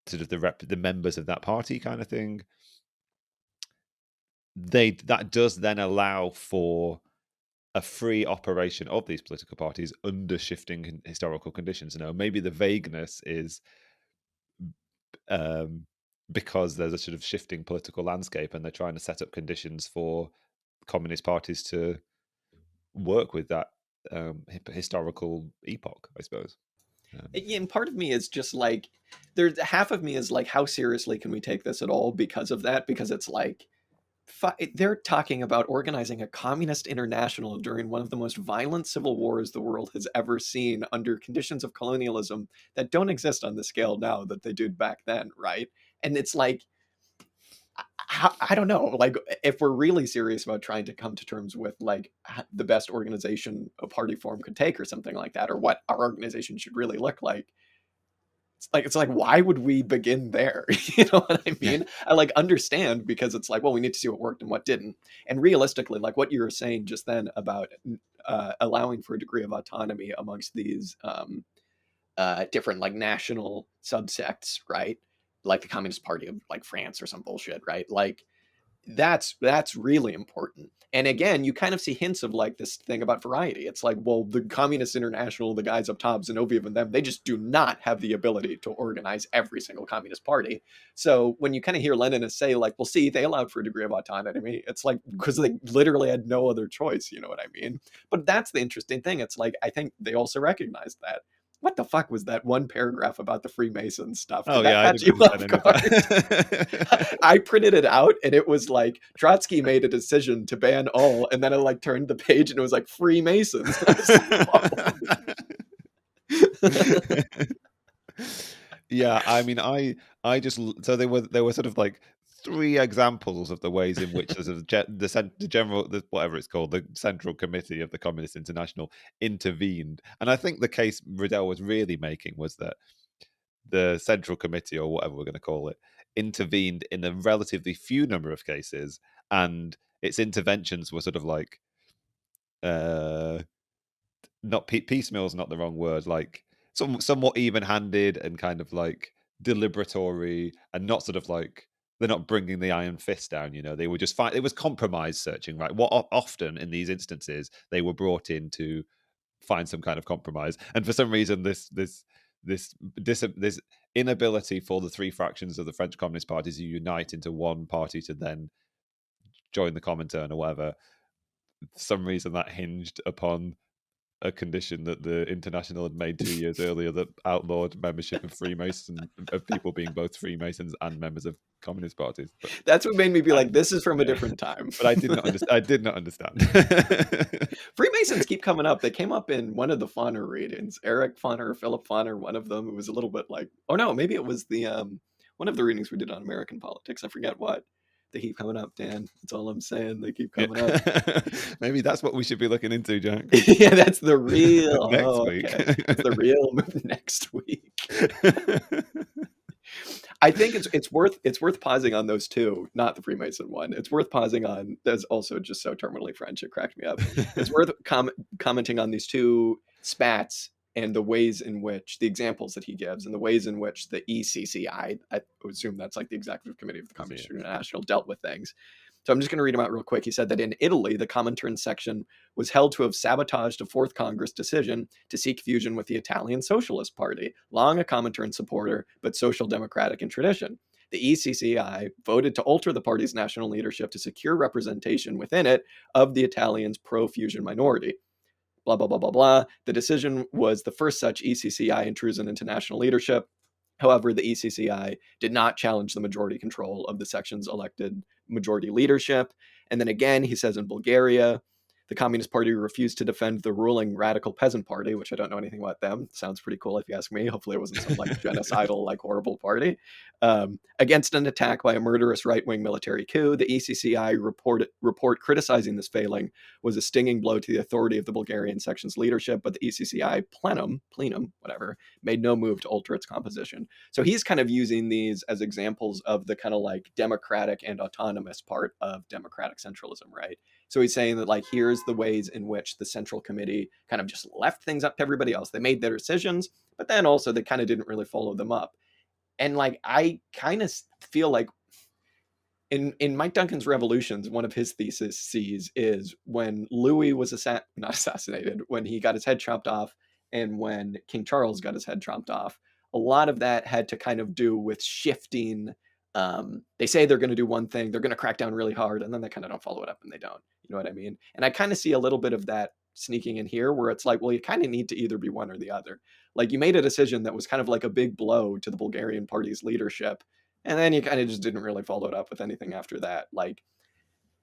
sort of the members of that party, kind of thing. That does then allow for a free operation of these political parties under shifting historical conditions. You know, maybe the vagueness is because there's a sort of shifting political landscape and they're trying to set up conditions for communist parties to work with that historical epoch, I suppose. And part of me is just like, there's half of me is like, how seriously can we take this at all because of that? Because it's like, they're talking about organizing a communist international during one of the most violent civil wars the world has ever seen under conditions of colonialism that don't exist on the scale now that they did back then, right? And it's like, I don't know, like, if we're really serious about trying to come to terms with like the best organization a party form could take or something like that, or what our organization should really look like, it's like why would we begin there? You know what I mean? I like understand, because it's like, well, we need to see what worked and what didn't. And realistically, like what you were saying just then about allowing for a degree of autonomy amongst these different like national subsects, right? Like the Communist Party of like France or some bullshit, right? Like that's really important. And again, you kind of see hints of like this thing about variety. It's like, well, the Communist International, the guys up top, Zinoviev and them, they just do not have the ability to organize every single communist party. So when you kind of hear Leninists say like, well, see, they allowed for a degree of autonomy, it's like, because they literally had no other choice, you know what I mean? But that's the interesting thing. It's like, I think they also recognize that. What the fuck was that one paragraph about the Freemasons stuff? Oh Did that yeah, I catch didn't you understand off any of guard? that. I printed it out and it was like Trotsky made a decision to ban all, and then I like turned the page and it was like Freemasons. I was like, Yeah, I mean, I just so there were sort of like three examples of the ways in which the general, whatever it's called, the Central Committee of the Communist International intervened. And I think the case Riddell was really making was that the Central Committee, or whatever we're going to call it, intervened in a relatively few number of cases, and its interventions were sort of like not piecemeal is not the wrong word, like somewhat even-handed and kind of like deliberatory and not sort of like they're not bringing the iron fist down. They were just it was compromise searching, right? What often in these instances they were brought in to find some kind of compromise, and for some reason this inability for the three fractions of the French Communist Party to unite into one party to then join the Comintern or whatever, for some reason that hinged upon a condition that the International had made 2 years earlier that outlawed membership of Freemasons, of people being both Freemasons and members of communist parties. But That's what made me be like, this is from a yeah, different time. but I did not understand. I did not understand. Freemasons keep coming up. They came up in one of the Fauner readings. Eric Fauner, Philip Fauner, one of them. It was a little bit like, oh no, maybe it was the one of the readings we did on American politics. I forget what. They keep coming up, Dan. That's all I'm saying. They keep coming up. Maybe that's what we should be looking into, Jack. Yeah, that's the real next week. Okay. That's the real move next week. I think it's worth pausing on those two, not the Freemason one. It's worth pausing on. That's also just so terminally French. It cracked me up. It's worth commenting on these two spats and the ways in which the examples that he gives and the ways in which the ECCI, I would assume that's like the Executive Committee of the Communist International, dealt with things. So I'm just going to read him out real quick. He said that in Italy, the Comintern section was held to have sabotaged a Fourth Congress decision to seek fusion with the Italian Socialist Party, long a Comintern supporter, but social democratic in tradition. The ECCI voted to alter the party's national leadership to secure representation within it of the Italians' pro-fusion minority. Blah, blah, blah, blah, blah. The decision was the first such ECCI intrusion into national leadership. However, the ECCI did not challenge the majority control of the section's elected majority leadership. And then again, he says in Bulgaria, the Communist Party refused to defend the ruling Radical Peasant Party, which I don't know anything about them. Sounds pretty cool if you ask me. Hopefully it wasn't some like genocidal, like horrible party. Against an attack by a murderous right-wing military coup, the ECCI report criticizing this failing was a stinging blow to the authority of the Bulgarian section's leadership, but the ECCI plenum, whatever, made no move to alter its composition. So he's kind of using these as examples of the kind of like democratic and autonomous part of democratic centralism, right? So he's saying that like, here's the ways in which the Central Committee kind of just left things up to everybody else. They made their decisions, but then also they kind of didn't really follow them up. And like, I kind of feel like in Mike Duncan's Revolutions, one of his theses is when Louis was not assassinated, when he got his head chopped off and when King Charles got his head chopped off, a lot of that had to kind of do with shifting. They say they're going to do one thing, they're going to crack down really hard, and then they kind of don't follow it up and they don't. You know what I mean? And I kind of see a little bit of that sneaking in here where it's like, well, you kind of need to either be one or the other. Like you made a decision that was kind of like a big blow to the Bulgarian party's leadership, and then you kind of just didn't really follow it up with anything after that. Like,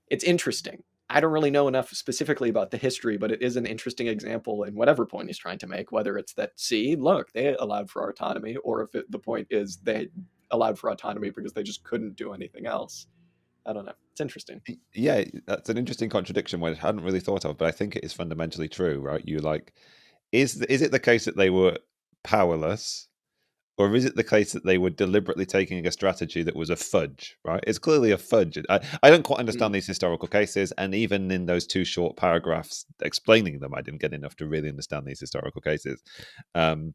it's interesting. I don't really know enough specifically about the history, but it is an interesting example in whatever point he's trying to make, whether it's that, see, look, they allowed for autonomy, or if the point is they allowed for autonomy because they just couldn't do anything else. I don't know. It's interesting. Yeah, that's an interesting contradiction which I hadn't really thought of, but I think it is fundamentally true, right? You like, is it the case that they were powerless, or is it the case that they were deliberately taking a strategy that was a fudge, right? It's clearly a fudge. I don't quite understand these historical cases, and even in those two short paragraphs explaining them, I didn't get enough to really understand these historical cases. But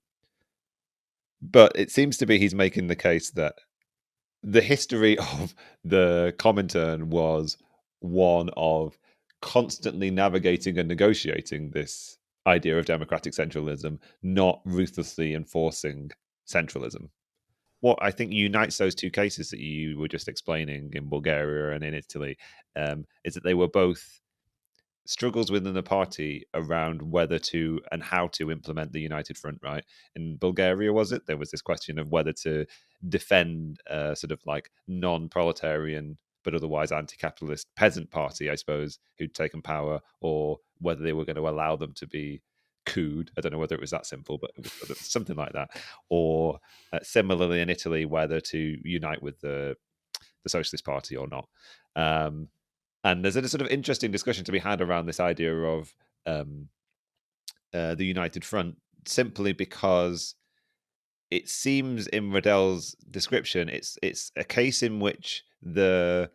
it seems to be he's making the case that the history of the Comintern was one of constantly navigating and negotiating this idea of democratic centralism, not ruthlessly enforcing centralism. What I think unites those two cases that you were just explaining in Bulgaria and in Italy is that they were both struggles within the party around whether to and how to implement the United Front, right? In Bulgaria, there was this question of whether to defend a sort of like non-proletarian but otherwise anti-capitalist peasant party, I suppose, who'd taken power, or whether they were going to allow them to be couped. I don't know whether it was that simple, but it was something like that. Or similarly in Italy, whether to unite with the Socialist Party or not. And there's a sort of interesting discussion to be had around this idea of the United Front, simply because it seems in Riddell's description, it's a case in which the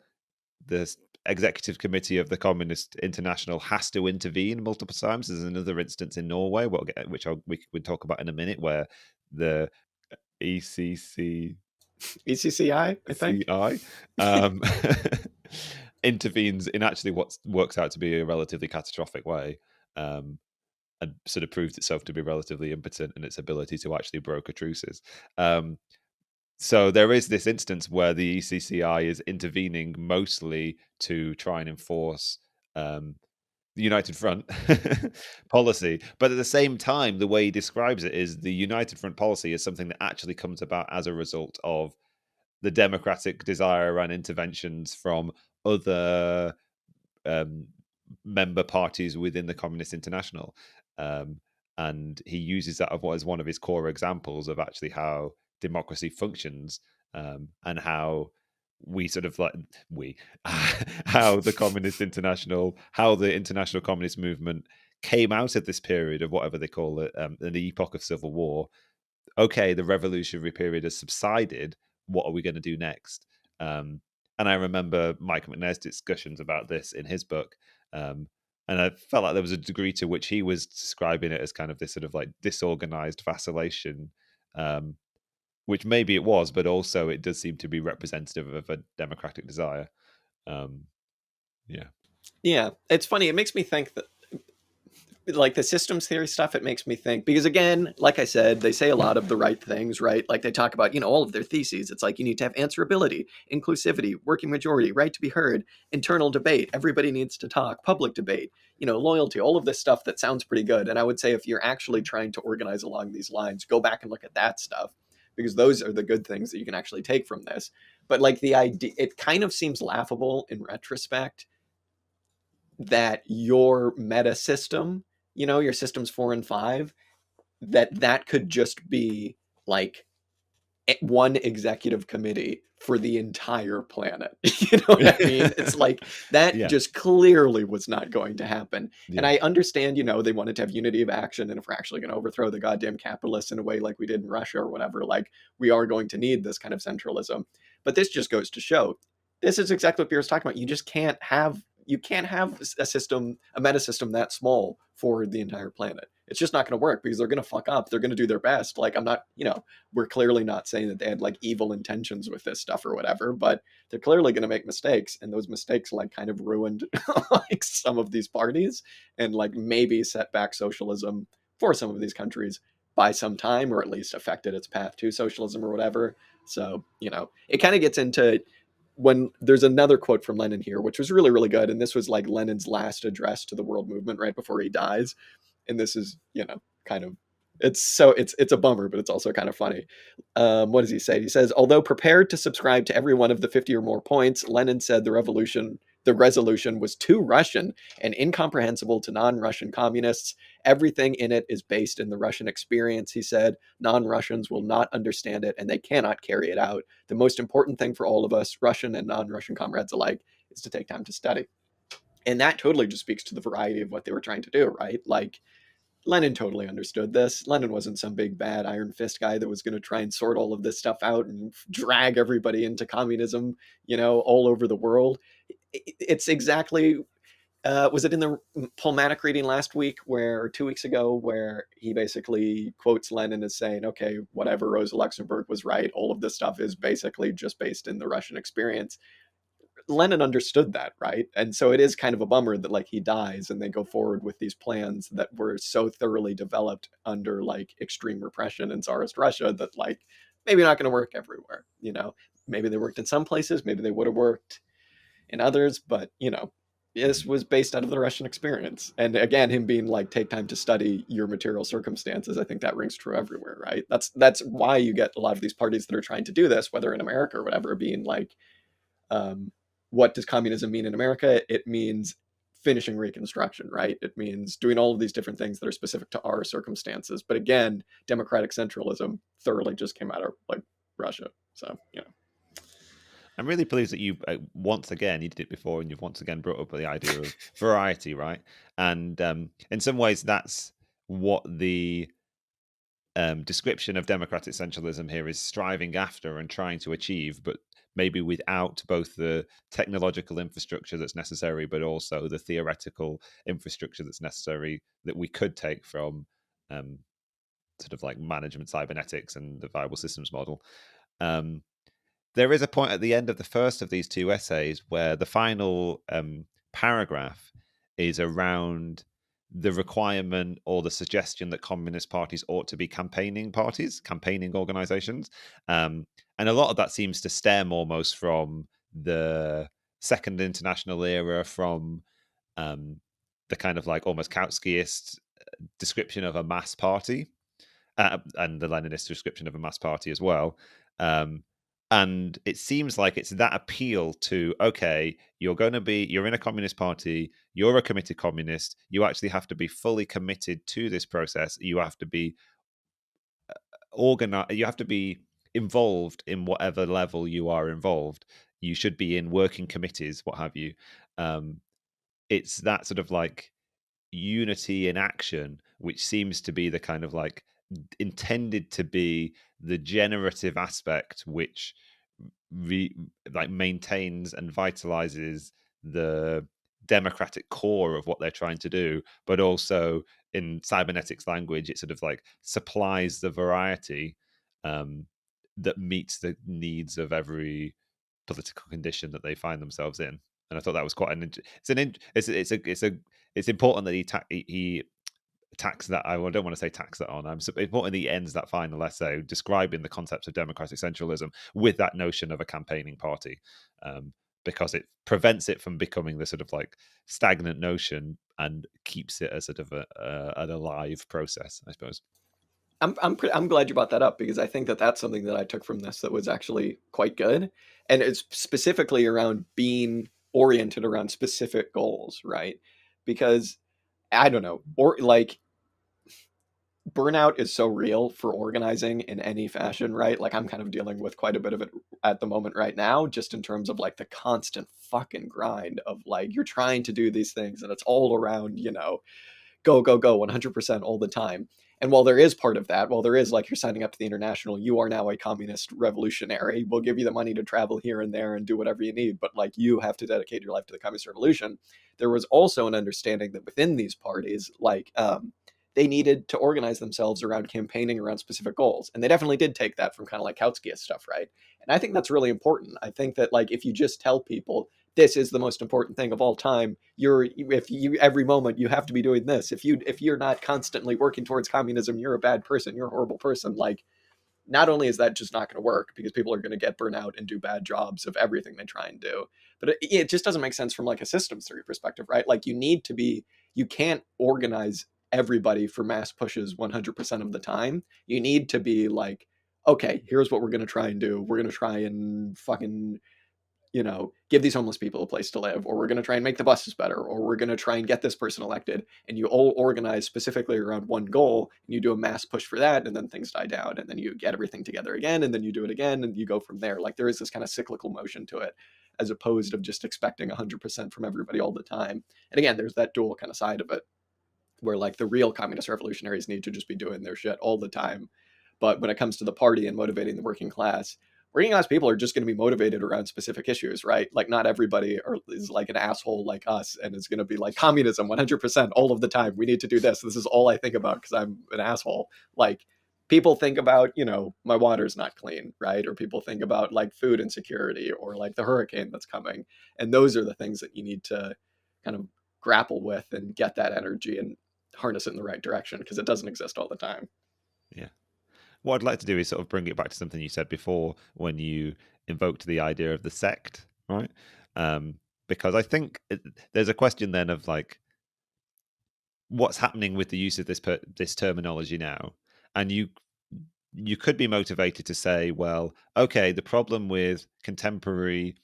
executive committee of the Communist International has to intervene multiple times. There's another instance in Norway, which we can talk about in a minute, where the ECC ECCI, I think. CI um, intervenes in actually what works out to be a relatively catastrophic way, um, and sort of proves itself to be relatively impotent in its ability to actually broker truces. So there is this instance where the ECCI is intervening mostly to try and enforce the United Front policy. But at the same time, the way he describes it is the United Front policy is something that actually comes about as a result of the democratic desire and interventions from other um, member parties within the Communist International. Um, and he uses that as one of his core examples of actually how democracy functions, and how we sort of like we how the Communist International, how the international communist movement came out of this period of whatever they call it, an epoch of civil war. Okay, the revolutionary period has subsided. What are we going to do next? And I remember Mike McNair's discussions about this in his book. Um, and I felt like there was a degree to which he was describing it as kind of this sort of like disorganized vacillation, um, which maybe it was, but also it does seem to be representative of a democratic desire. Um, yeah. Yeah, it's funny. It makes me think that, like, the systems theory stuff, it makes me think, because again, like I said, they say a lot of the right things, right? Like they talk about, all of their theses. It's like you need to have answerability, inclusivity, working majority, right to be heard, internal debate, everybody needs to talk, public debate, loyalty, all of this stuff that sounds pretty good. And I would say if you're actually trying to organize along these lines, go back and look at that stuff, because those are the good things that you can actually take from this. But like the idea, it kind of seems laughable in retrospect that your meta system, your systems 4 and 5, that could just be like one executive committee for the entire planet. You know what I mean? It's like that Yeah. just clearly was not going to happen. And Yeah. I understand, they wanted to have unity of action. And if we're actually going to overthrow the goddamn capitalists in a way like we did in Russia or whatever, like we are going to need this kind of centralism. But this just goes to show this is exactly what Beer's talking about. You can't have a system, a meta system that small for the entire planet. It's just not going to work because they're going to fuck up. They're going to do their best. Like I'm not, we're clearly not saying that they had like evil intentions with this stuff or whatever, but they're clearly going to make mistakes, and those mistakes like kind of ruined like some of these parties, and like maybe set back socialism for some of these countries by some time, or at least affected its path to socialism or whatever. So it kind of gets into, when there's another quote from Lenin here, which was really, really good. And this was like Lenin's last address to the world movement right before he dies. And this is, kind of, it's a bummer, but it's also kind of funny. What does he say? He says, although prepared to subscribe to every one of the 50 or more points, Lenin said the resolution was too Russian and incomprehensible to non-Russian communists. Everything in it is based in the Russian experience, he said. Non-Russians will not understand it and they cannot carry it out. The most important thing for all of us, Russian and non-Russian comrades alike, is to take time to study. And that totally just speaks to the variety of what they were trying to do, right? Like, Lenin totally understood this. Lenin wasn't some big bad iron fist guy that was going to try and sort all of this stuff out and drag everybody into communism, all over the world. It's exactly, was it in the Polmatic reading last week or 2 weeks ago, where he basically quotes Lenin as saying, okay, whatever, Rosa Luxemburg was right. All of this stuff is basically just based in the Russian experience. Lenin understood that, right? And so it is kind of a bummer that like he dies and they go forward with these plans that were so thoroughly developed under like extreme repression in Tsarist Russia that like maybe not going to work everywhere. Maybe they worked in some places, maybe they would have worked in others, but this was based out of the Russian experience. And again, him being like, take time to study your material circumstances, I think that rings true everywhere, right? That's why you get a lot of these parties that are trying to do this, whether in America or whatever, being like, um, what does communism mean in America? It means finishing Reconstruction, right? It means doing all of these different things that are specific to our circumstances. But again, democratic centralism thoroughly just came out of like Russia. So, I'm really pleased that you once again, you did it before, and you've once again brought up the idea of variety, right? And in some ways, that's what the description of democratic centralism here is striving after and trying to achieve, but maybe without both the technological infrastructure that's necessary, but also the theoretical infrastructure that's necessary that we could take from um, sort of like management cybernetics and the viable systems model. Um, there is a point at the end of the first of these two essays where the final paragraph is around the requirement or the suggestion that communist parties ought to be campaigning parties, campaigning organizations. And a lot of that seems to stem almost from the Second International era, from the kind of like almost Kautskyist description of a mass party, and the Leninist description of a mass party as well. And it seems like it's that appeal to, okay, you're in a communist party, you're a committed communist, you actually have to be fully committed to this process, you have to be organized, you have to be involved in whatever level you are involved, you should be in working committees, what have you. It's that sort of like unity in action, which seems to be the kind of like intended to be the generative aspect which like maintains and vitalizes the democratic core of what they're trying to do, but also in cybernetics language, it sort of like supplies the variety that meets the needs of every political condition that they find themselves in. And I thought that was quite it's important that he tax that. I don't want to say tax that on. I'm important he ends that final essay describing the concepts of democratic centralism with that notion of a campaigning party, because it prevents it from becoming the sort of like stagnant notion and keeps it as sort of an alive process, I suppose. I'm glad you brought that up because I think that that's something that I took from this that was actually quite good, and it's specifically around being oriented around specific goals, right? Because I don't know, or like burnout is so real for organizing in any fashion, right? Like I'm kind of dealing with quite a bit of it at the moment right now, just in terms of like the constant fucking grind of like you're trying to do these things and it's all around, go, go, go 100% all the time. And while there is part of that, while there is like you're signing up to the international, you are now a communist revolutionary. We'll give you the money to travel here and there and do whatever you need, but like you have to dedicate your life to the communist revolution. There was also an understanding that within these parties, like they needed to organize themselves around campaigning around specific goals. And they definitely did take that from kind of like Kautskyist stuff, right? And I think that's really important. I think that like if you just tell people this is the most important thing of all time, if you every moment you have to be doing this. If you're not constantly working towards communism, you're a bad person, you're a horrible person. Like not only is that just not going to work because people are going to get burnout and do bad jobs of everything they try and do, but it just doesn't make sense from like a systems theory perspective, right? Like you can't organize everybody for mass pushes 100% of the time. You need to be like, okay, here's what we're going to try and do. We're going to try and fucking give these homeless people a place to live, or we're going to try and make the buses better, or we're going to try and get this person elected. And you all organize specifically around one goal, and you do a mass push for that, and then things die down, and then you get everything together again, and then you do it again, and you go from there. Like there is this kind of cyclical motion to it, as opposed to just expecting 100% from everybody all the time. And again, there's that dual kind of side of it, where like the real communist revolutionaries need to just be doing their shit all the time. But when it comes to the party and motivating the working class people are just going to be motivated around specific issues, right? Like not everybody is like an asshole like us and is going to be like communism 100% all of the time. We need to do this. This is all I think about because I'm an asshole. Like people think about, my water's not clean, right? Or people think about like food insecurity or like the hurricane that's coming. And those are the things that you need to kind of grapple with and get that energy and harness it in the right direction because it doesn't exist all the time. Yeah. What I'd like to do is sort of bring it back to something you said before when you invoked the idea of the sect, right? Because I think there's a question then of like, what's happening with the use of this terminology now? And you could be motivated to say, well, okay, the problem with contemporary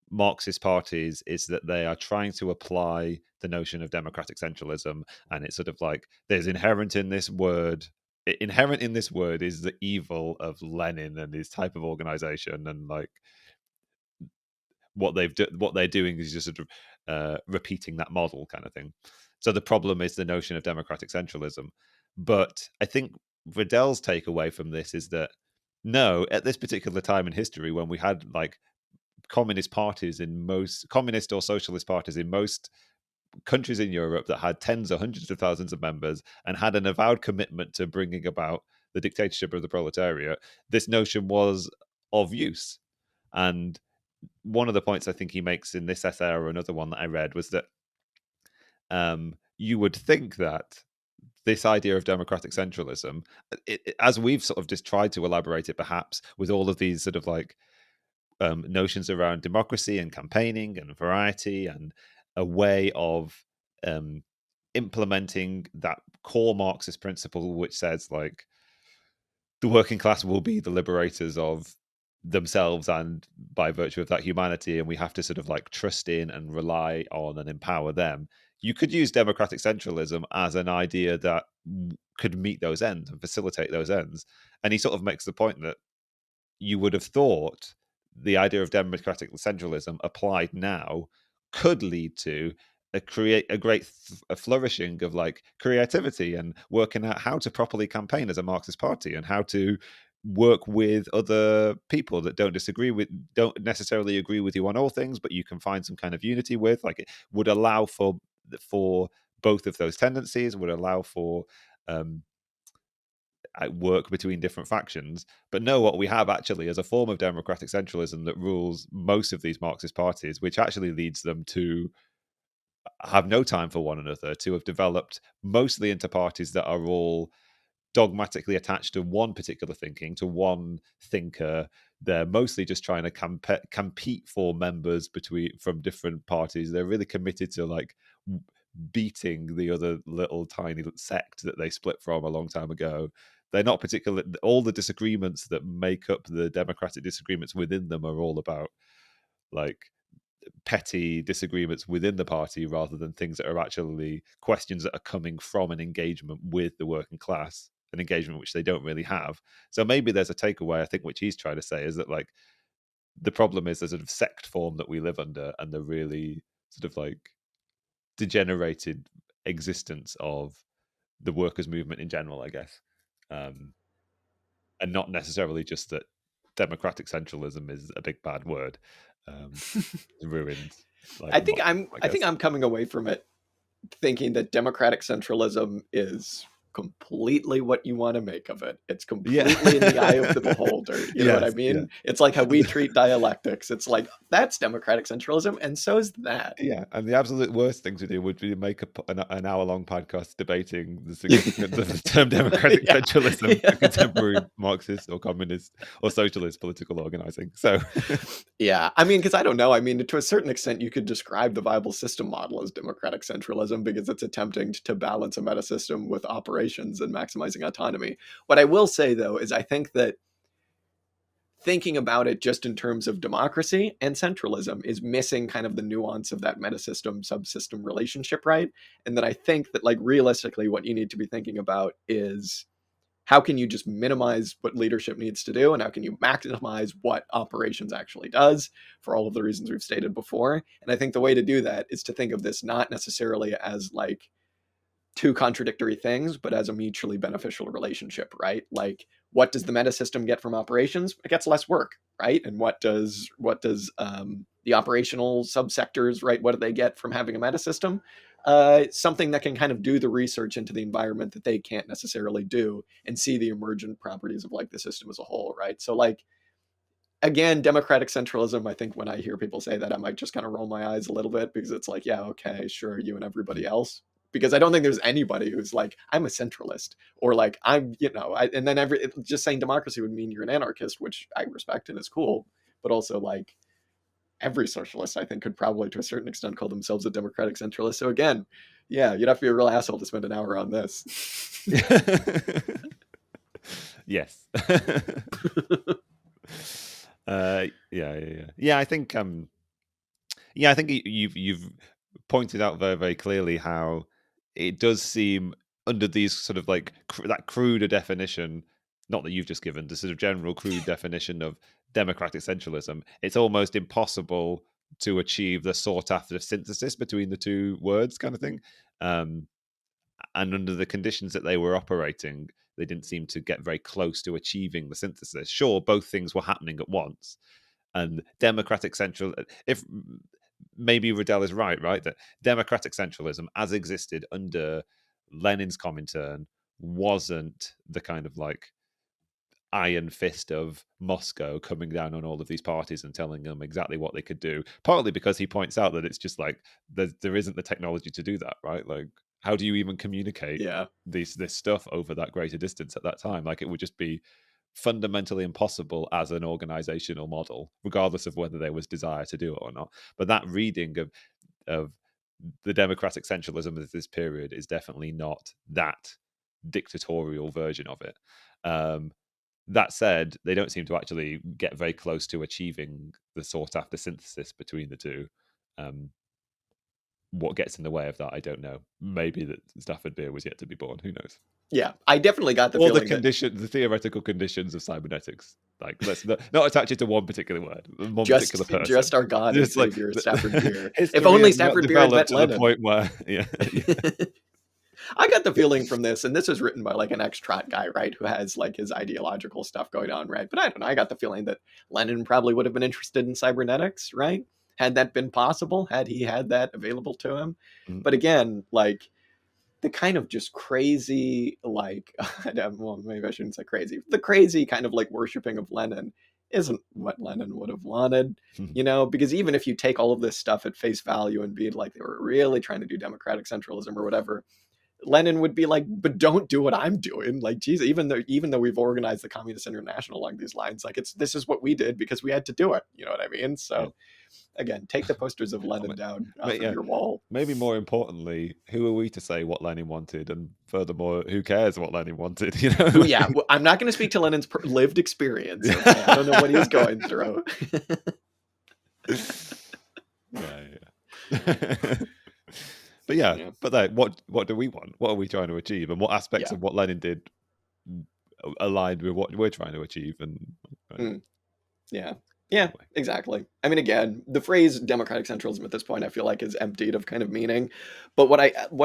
Marxist parties is that they are trying to apply the notion of democratic centralism, and it's sort of like there's inherent in this word is the evil of Lenin and his type of organization, and like what they're doing is just sort of repeating that model kind of thing. So the problem is the notion of democratic centralism. But I think Riddell's takeaway from this is that no, at this particular time in history, when we had like communist parties in most communist or socialist parties in most countries in Europe that had tens or hundreds of thousands of members and had an avowed commitment to bringing about the dictatorship of the proletariat, this notion was of use. And one of the points I think he makes in this essay, or another one that I read, was that you would think that this idea of democratic centralism, as we've sort of just tried to elaborate it, perhaps with all of these sort of like notions around democracy and campaigning and variety and a way of implementing that core Marxist principle, which says like the working class will be the liberators of themselves and by virtue of that humanity, and we have to sort of like trust in and rely on and empower them. You could use democratic centralism as an idea that could meet those ends and facilitate those ends. And he sort of makes the point that you would have thought the idea of democratic centralism applied now could lead to create a great a flourishing of like creativity and working out how to properly campaign as a Marxist party and how to work with other people that don't necessarily agree with you on all things, but you can find some kind of unity with. Like, it would allow for both of those tendencies, would allow for work between different factions. But no, what we have actually is a form of democratic centralism that rules most of these Marxist parties, which actually leads them to have no time for one another, to have developed mostly into parties that are all dogmatically attached to one particular thinking, to one thinker. They're mostly just trying to compete for members from different parties. They're really committed to like beating the other little tiny sect that they split from a long time ago. They're not particular. All the disagreements that make up the democratic disagreements within them are all about like petty disagreements within the party rather than things that are actually questions that are coming from an engagement with the working class, an engagement which they don't really have. So maybe there's a takeaway, I think, which he's trying to say is that like the problem is the sort of sect form that we live under and the really sort of like degenerated existence of the workers' movement in general, I guess, and not necessarily just that democratic centralism is a big bad word. Ruined like Marxism, I I think guess. I'm coming away from it thinking that democratic centralism is completely what you want to make of it. It's Yeah. completely in the eye of the beholder. You know what I Yes. Yeah. mean? It's like how we treat dialectics. It's like, that's democratic centralism, and so is that. Yeah, and the absolute worst thing to do would be to make an hour-long podcast debating the significance of the term democratic Yeah. centralism to Yeah. contemporary Marxist or communist or socialist political organizing. So, Yeah. I mean, because I don't know. I mean, to a certain extent, you could describe the viable system model as democratic centralism because it's attempting to balance a meta system with operations and maximizing autonomy. What I will say, though, is I think that thinking about it just in terms of democracy and centralism is missing kind of the nuance of that metasystem subsystem relationship, right? And that I think that, like, realistically, what you need to be thinking about is how can you just minimize what leadership needs to do and how can you maximize what operations actually does, for all of the reasons we've stated before. And I think the way to do that is to think of this not necessarily as like two contradictory things, but as a mutually beneficial relationship, right? Like, what does the meta system get from operations? It gets less work, right? And what does the operational subsectors, right? What do they get from having a meta system? Something that can kind of do the research into the environment that they can't necessarily do and see the emergent properties of like the system as a whole, right? So like, again, democratic centralism, I think when I hear people say that, I might just kind of roll my eyes a little bit because it's like, yeah, okay, sure, you and everybody else. Because I don't think there's anybody who's like, I'm a centralist or like, I'm, and then just saying democracy would mean you're an anarchist, which I respect and is cool. But also, like, every socialist, I think, could probably to a certain extent call themselves a democratic centralist. So again, yeah, you'd have to be a real asshole to spend an hour on this. yes. Yeah. I think I think you've pointed out very, very clearly how it does seem under these sort of like that cruder definition, not that you've just given, the sort of general crude definition of democratic centralism, it's almost impossible to achieve the sought after synthesis between the two words, kind of thing. And under the conditions that they were operating, they didn't seem to get very close to achieving the synthesis. Sure, both things were happening at once, and democratic central if maybe Riddell is right, that democratic centralism as existed under Lenin's Comintern wasn't the kind of like iron fist of Moscow coming down on all of these parties and telling them exactly what they could do. Partly because he points out that it's just like there isn't the technology to do that, right? Like, how do you even communicate this stuff over that greater distance at that time? Like, it would just be fundamentally impossible as an organizational model, regardless of whether there was desire to do it or not. But that reading of the democratic centralism of this period is definitely not that dictatorial version of it. That said, they don't seem to actually get very close to achieving the sought after synthesis between the two. What gets in the way of that, I don't know. Maybe that Stafford Beer was yet to be born. Who knows? Yeah, I definitely got the or feeling the theoretical conditions of cybernetics. Like, let's not attach it to one particular word, particular person. Just our God and Savior, Stafford Beer. If only Stafford Beer had met Lenin. The point where, yeah. I got the feeling from this, and this was written by like an ex-Trot guy, right, who has like his ideological stuff going on, right? But I don't know. I got the feeling that Lenin probably would have been interested in cybernetics, right? Had that been possible, had he had that available to him. Mm-hmm. But again, like the kind of just crazy, like, well, maybe I shouldn't say crazy. The crazy kind of like worshiping of Lenin isn't what Lenin would have wanted, you know, because even if you take all of this stuff at face value and be like, they were really trying to do democratic centralism or whatever, Lenin would be like, but don't do what I'm doing. Like, geez, even though we've organized the Communist International along these lines, like this is what we did because we had to do it. You know what I mean? So again, take the posters of Lenin down off of your wall. Maybe more importantly, who are we to say what Lenin wanted? And furthermore, who cares what Lenin wanted? You know? Well, yeah, well, I'm not going to speak to Lenin's lived experience. Okay? I don't know what he's going through. But but what do we want? What are we trying to achieve? And what aspects of what Lenin did aligned with what we're trying to achieve? And Yeah, exactly. I mean, again, the phrase democratic centralism at this point, I feel like is emptied of kind of meaning. But what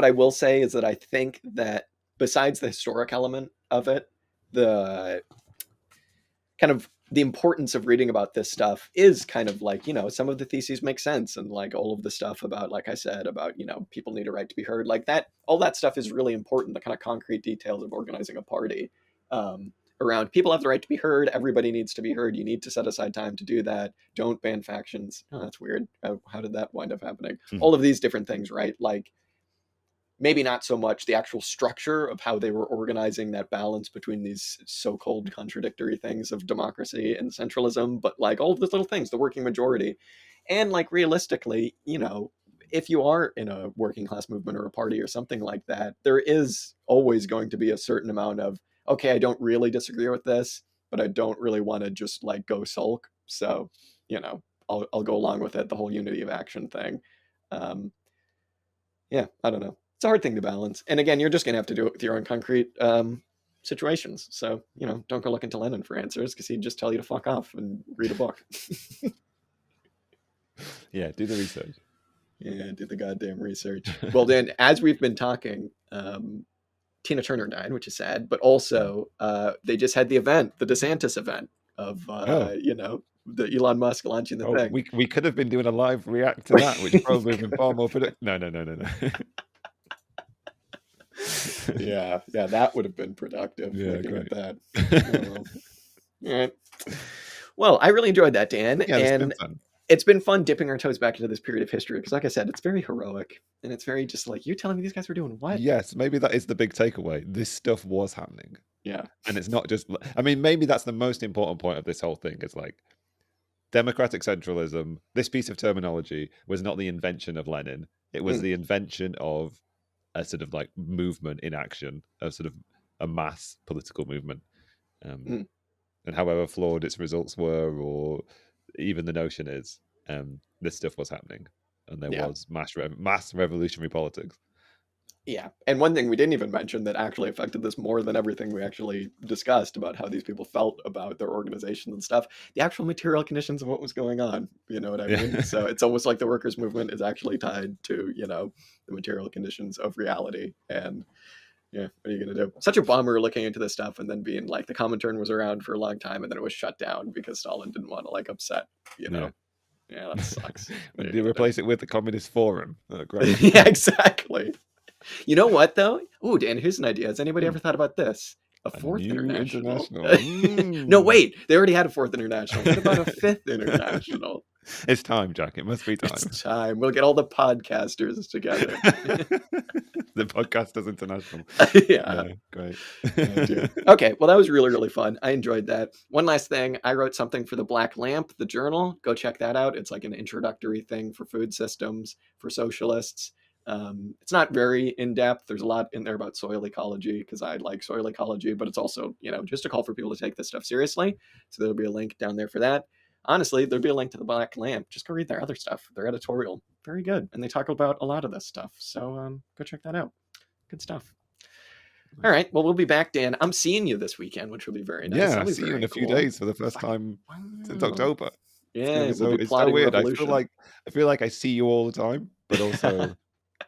I will say is that I think that besides the historic element of it, the kind of the importance of reading about this stuff is kind of like, you know, some of the theses make sense. And like all of the stuff about, like I said, about, you know, people need a right to be heard, like that, all that stuff is really important. The kind of concrete details of organizing a party around people have the right to be heard. Everybody needs to be heard. You need to set aside time to do that. Don't ban factions. Oh, that's weird. How did that wind up happening? All of these different things, right? Like, maybe not so much the actual structure of how they were organizing that balance between these so-called contradictory things of democracy and centralism, but like all of those little things, the working majority. And like realistically, you know, if you are in a working class movement or a party or something like that, there is always going to be a certain amount of, okay, I don't really disagree with this, but I don't really want to just like go sulk. So, you know, I'll go along with it, the whole unity of action thing. Yeah, I don't know. It's a hard thing to balance. And again, you're just going to have to do it with your own concrete situations. So, you know, don't go looking to Lenin for answers because he'd just tell you to fuck off and read a book. Yeah, do the research. Yeah, do the goddamn research. Well, Dan, as we've been talking, Tina Turner died, which is sad, but also they just had the event, the DeSantis event of, you know, the Elon Musk launching the thing. We could have been doing a live react to that, which probably would have been far more productive. No. yeah, that would have been productive. Yeah, great. At that. All right. Well, I really enjoyed that, Dan. Yeah, and it's been fun dipping our toes back into this period of history because, like I said, it's very heroic and it's very just like, you're telling me these guys were doing what? Yes, maybe that is the big takeaway. This stuff was happening. Yeah. And it's not just, I mean, maybe that's the most important point of this whole thing is like, democratic centralism, this piece of terminology was not the invention of Lenin. It was the invention of a sort of like movement in action, a sort of a mass political movement. And however flawed its results were, or even the notion is, this stuff was happening. And there was mass revolutionary politics. Yeah. And one thing we didn't even mention that actually affected this more than everything we actually discussed about how these people felt about their organizations and stuff, the actual material conditions of what was going on. You know what I mean? So it's almost like the workers' movement is actually tied to, you know, the material conditions of reality. And yeah, what are you going to do? Such a bummer looking into this stuff and then being like the Comintern was around for a long time and then it was shut down because Stalin didn't want to like upset, you know. Yeah, that sucks. And you replace it with the Communist Forum. Oh, great. Yeah, exactly. You know what, though? Oh, Dan, here's an idea. Has anybody ever thought about this? A A fourth new international? international. No, wait. They already had a fourth international. What about a fifth international? It's time, Jack. It must be time. It's time. We'll get all the podcasters together. The Podcasters International. Yeah. Great. Okay, well, that was really, really fun. I enjoyed that. One last thing. I wrote something for the Black Lamp, the journal. Go check that out. It's like an introductory thing for food systems for socialists. It's not very in-depth. There's a lot in there about soil ecology because I like soil ecology, but it's also, just a call for people to take this stuff seriously. So there'll be a link down there for that. Honestly, there'll be a link to the Black Lamp. Just go read their other stuff. Their editorial. Very good. And they talk about a lot of this stuff. So go check that out. Good stuff. All right. Well, we'll be back, Dan. I'm seeing you this weekend, which will be very nice. Yeah, I'll see you in a few days for the first time since October. Yeah, it's so weird. I feel like I see you all the time, but also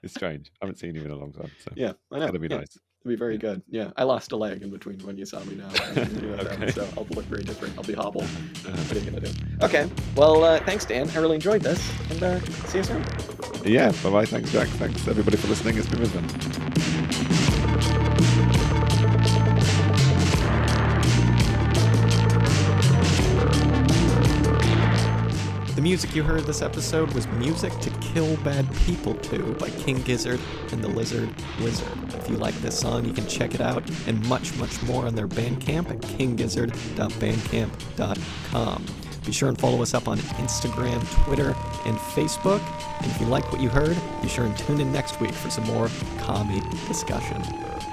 it's strange. I haven't seen you in a long time. So yeah, I know. It'll be nice. It'll be very good. Yeah, I lost a leg in between when you saw me now. Okay. So I'll look very different. I'll be hobbled. What are you gonna do? Okay. Well, thanks, Dan. I really enjoyed this, and see you soon. Yeah. Bye. Thanks, Jack. Thanks everybody for listening. It's been fun. The music you heard this episode was Music to Kill Bad People To by King Gizzard and the Lizard Wizard. If you like this song, you can check it out and much, much more on their Bandcamp at kinggizzard.bandcamp.com. Be sure and follow us up on Instagram, Twitter, and Facebook. And if you like what you heard, be sure and tune in next week for some more commie discussion.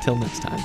Till next time.